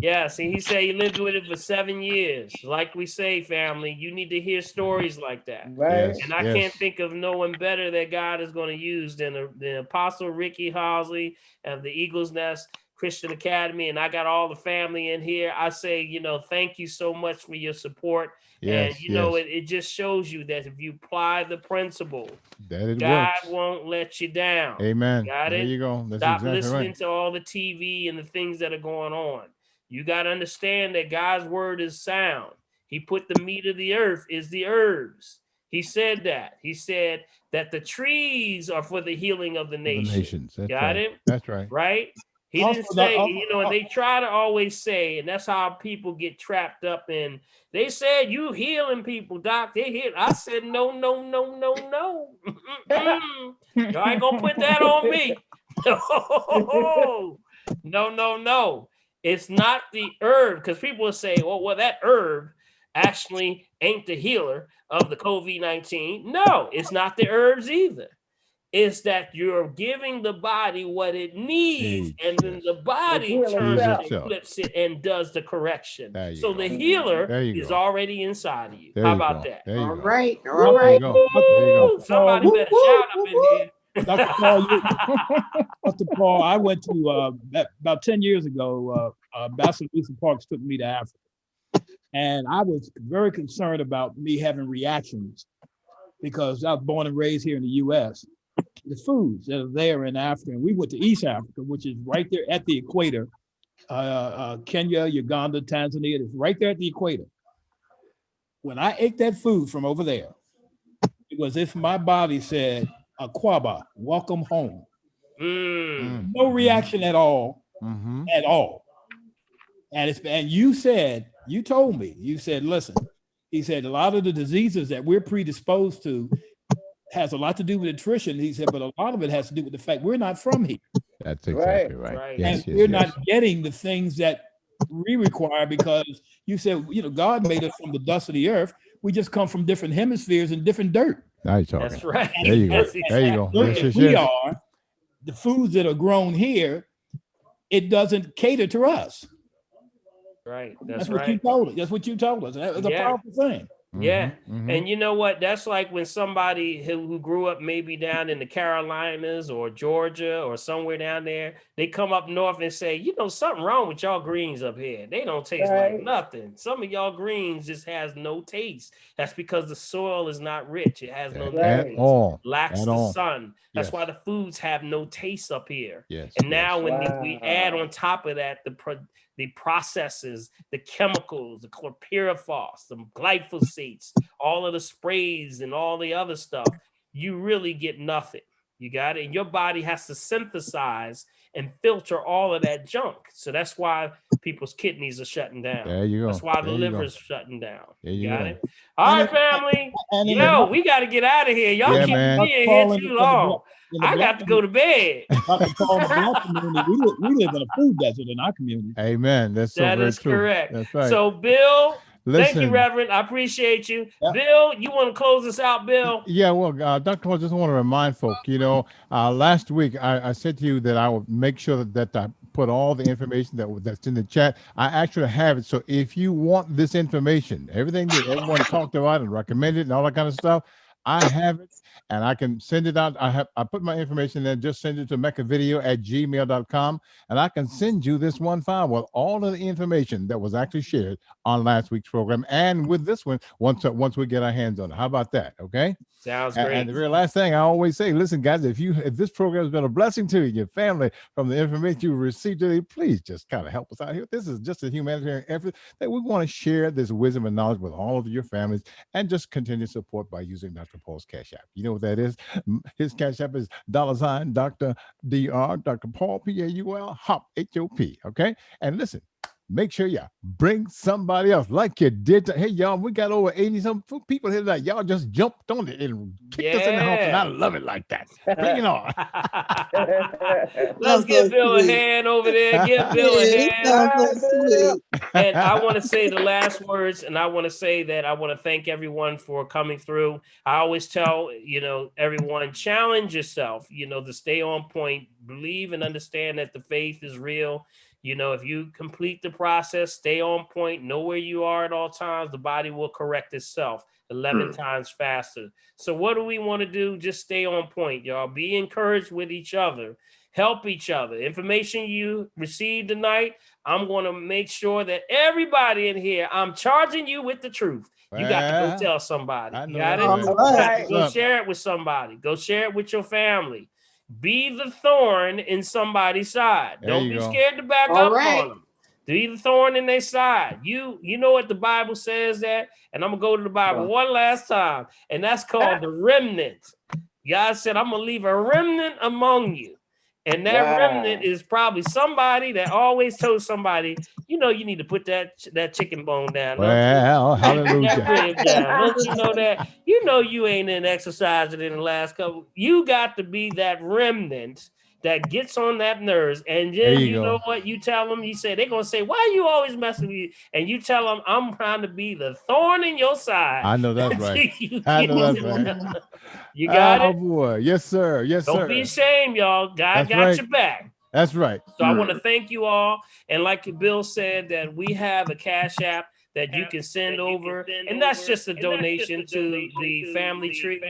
Yeah, see, he said he lived with it for 7 years. Like we say, family, you need to hear stories like that. Right. And I can't think of no one better that God is going to use than the Apostle Ricky Halsey of the Eagles Nest Christian Academy. And I got all the family in here. I say, thank you so much for your support. Yes, And, it just shows you that if you apply the principle, that it God works. won't let you down. Amen. Got There it? you go. That's Stop exactly listening right. to all the TV and the things that are going on. You got to understand that God's word is sound. He put the meat of the earth is the herbs. He said that. He said that the trees are for the healing of the nations. That's Got right. it? That's right. Right? He Also, didn't say, and they try to always say, and that's how people get trapped up in. They said you healing people, doc. They heal. I said no. Y'all ain't gonna put that on me. No. It's not the herb, because people will say, well, that herb actually ain't the healer of the COVID-19. No, it's not the herbs either. It's that you're giving the body what it needs, and then the body turns it and flips it and does the correction. So the healer is already inside of you. How about that? All right. Somebody better shout up in here. Dr. Paul, I went to about 10 years ago. Ambassador Lisa Parks took me to Africa, and I was very concerned about me having reactions because I was born and raised here in the U.S. The foods that are there in Africa, and we went to East Africa, which is right there at the equator. Kenya, Uganda, Tanzania, it's right there at the equator. When I ate that food from over there, it was as if my body said, Aquaba, welcome home. No reaction at all, at all. And you told me, listen, he said, a lot of the diseases that we're predisposed to has a lot to do with nutrition. He said, but a lot of it has to do with the fact we're not from here. That's exactly right. And we're not getting the things that we require because you said, God made us from the dust of the earth. We just come from different hemispheres and different dirt. Now you're talking. That's right. There you go. There you go. We are the foods that are grown here. It doesn't cater to us. Right. That's what you told us. That's what you told us. That was a powerful thing. Yeah. And you know what? That's like when somebody who grew up maybe down in the Carolinas or Georgia or somewhere down there, they come up north and say, something wrong with y'all greens up here. They don't taste like nothing. Some of y'all greens just has no taste. That's because the soil is not rich. It has no nutrients. Lacks the sun. That's why the foods have no taste up here. And now when we add on top of that the processes, the chemicals, the chlorpyrifos, the glyphosates, all of the sprays and all the other stuff, you really get nothing. You got it? And your body has to synthesize and filter all of that junk. So that's why people's kidneys are shutting down. There you go. That's why the liver's shutting down. You got it? All right, family. We got to get out of here. Y'all keep me in here too long. I got to go to bed. We live in a food desert in our community. Amen. That's so very true. Correct. That's right. So, Bill, thank you, Listen. Reverend. I appreciate you. Bill, you want to close us out, Bill? Yeah, well, Dr. Paul, just want to remind folk, last week I said to you that I would make sure that I put all the information that's in the chat. I actually have it. So if you want this information, everything that everyone talked about and recommended and all that kind of stuff, I have it and I can send it out. I put my information there, just send it to mechavideo@gmail.com, and I can send you this one file with all of the information that was actually shared on last week's program and with this one once we get our hands on it. How about that? Okay. Sounds great. And the very last thing I always say, listen, guys, if this program has been a blessing to you, your family, from the information you received today, please just kind of help us out here. This is just a humanitarian effort that we want to share this wisdom and knowledge with all of your families and just continue support by using Dr. Dr. Paul's Cash App. You know what that is? His Cash App is $ Dr. Dr. Dr. Paul Paul Hop HOP. Okay, and listen. Make sure you bring somebody else like you did. Hey, y'all, we got over 80-some people here tonight. Y'all just jumped on it and kicked us in the house, and I love it like that. Bring it on. Let's give Bill a hand over there. Give Bill a hand. And I want to say the last words, and I want to say that I want to thank everyone for coming through. I always tell, everyone, challenge yourself, to stay on point, believe and understand that the faith is real. If you complete the process, stay on point, know where you are at all times, the body will correct itself 11 times faster. So what do we want to do? Just stay on point, y'all. Be encouraged with each other. Help each other. Information you received tonight, I'm going to make sure that everybody in here, I'm charging you with the truth. You got to go tell somebody. You got it? All right. Go share it with somebody. Go share it with your family. Be the thorn in somebody's side. Don't be scared to back up on them. Be the thorn in their side. You know what the Bible says that, and I'm gonna go to the Bible one last time, and that's called the remnant. God said, I'm gonna leave a remnant among you. And that remnant is probably somebody that always told somebody, you need to put that chicken bone down. Well, hallelujah. That rib down. Don't you know that? You ain't in exercising in the last couple. You got to be that remnant that gets on that nerves. And then you know what? You tell them, you say, they're going to say, why are you always messing with you? And you tell them, I'm trying to be the thorn in your side. I know that's right. I know that's right. You got it? Oh, boy. Yes, sir. Yes, sir. Don't be ashamed, y'all. God got right. your back. That's right. So I want to thank you all. And like Bill said, that we have a Cash App that you can send over. And that's just a donation to the family tree.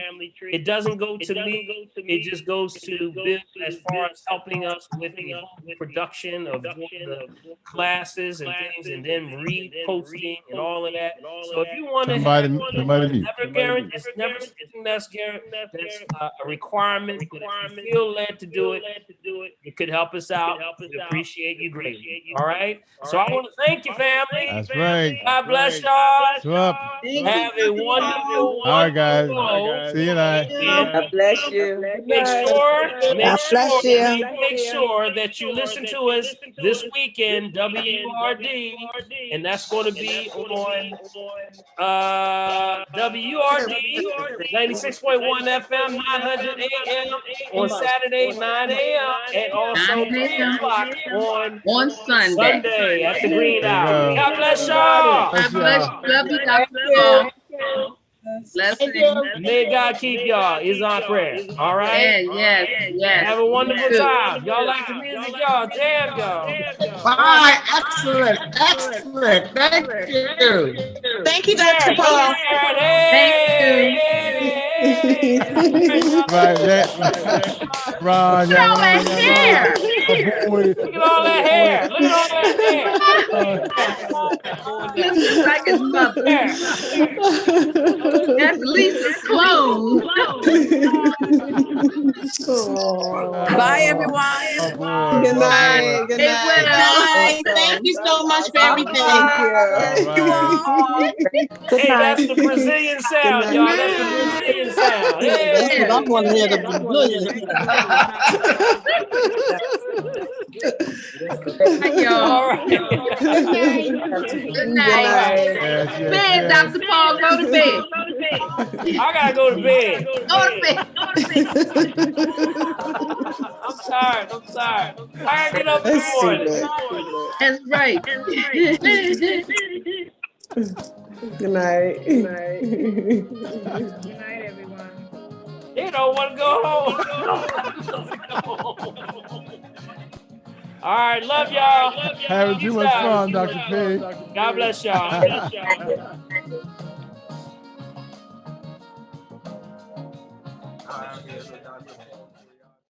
It doesn't go to me. It just goes to Bill as far as helping us with the production of the classes and things, and then reposting and all of that. So if you want to have it's never something that's a requirement, but if you feel led to do it, it could help us out. We appreciate you greatly. All right. So I want to thank you, family. That's right. God bless y'all. What's up? Have a wonderful, All right, guys. wonderful. See you tonight. God bless you. Make sure that you listen to us this weekend, WRD, and that's going to be on WRD 96.1 FM, 900 AM on Saturday, 9 AM, and also 3 o'clock on Sunday at the Green Hour. God bless y'all. God bless you. Love you, Dr. Paul. Blessings. May God keep y'all is our prayer. All right? Yes. Have a wonderful time. Y'all like the music, y'all. Jam, y'all. Bye. Excellent. Thank you. Thank you, Dr. Paul. Ron, Look at all that hair. Look at all that hair. He looks like his mother. That's Lisa's clothes. Bye, everyone. Good night. Good night. Thank you so much for everything. Hey, that's the Brazilian sound, y'all. That's the Brazilian sound. That's what I want to hear, the Brazilian. All right. Good night. Bed, Dr. Paul, go to bed. I gotta go to bed. Go to bed. I'm tired. I gotta get up in the morning. That's right. Good night. Good night, everyone. They don't want to go home. All right, love y'all. Having too much fun, Dr. P. God bless y'all.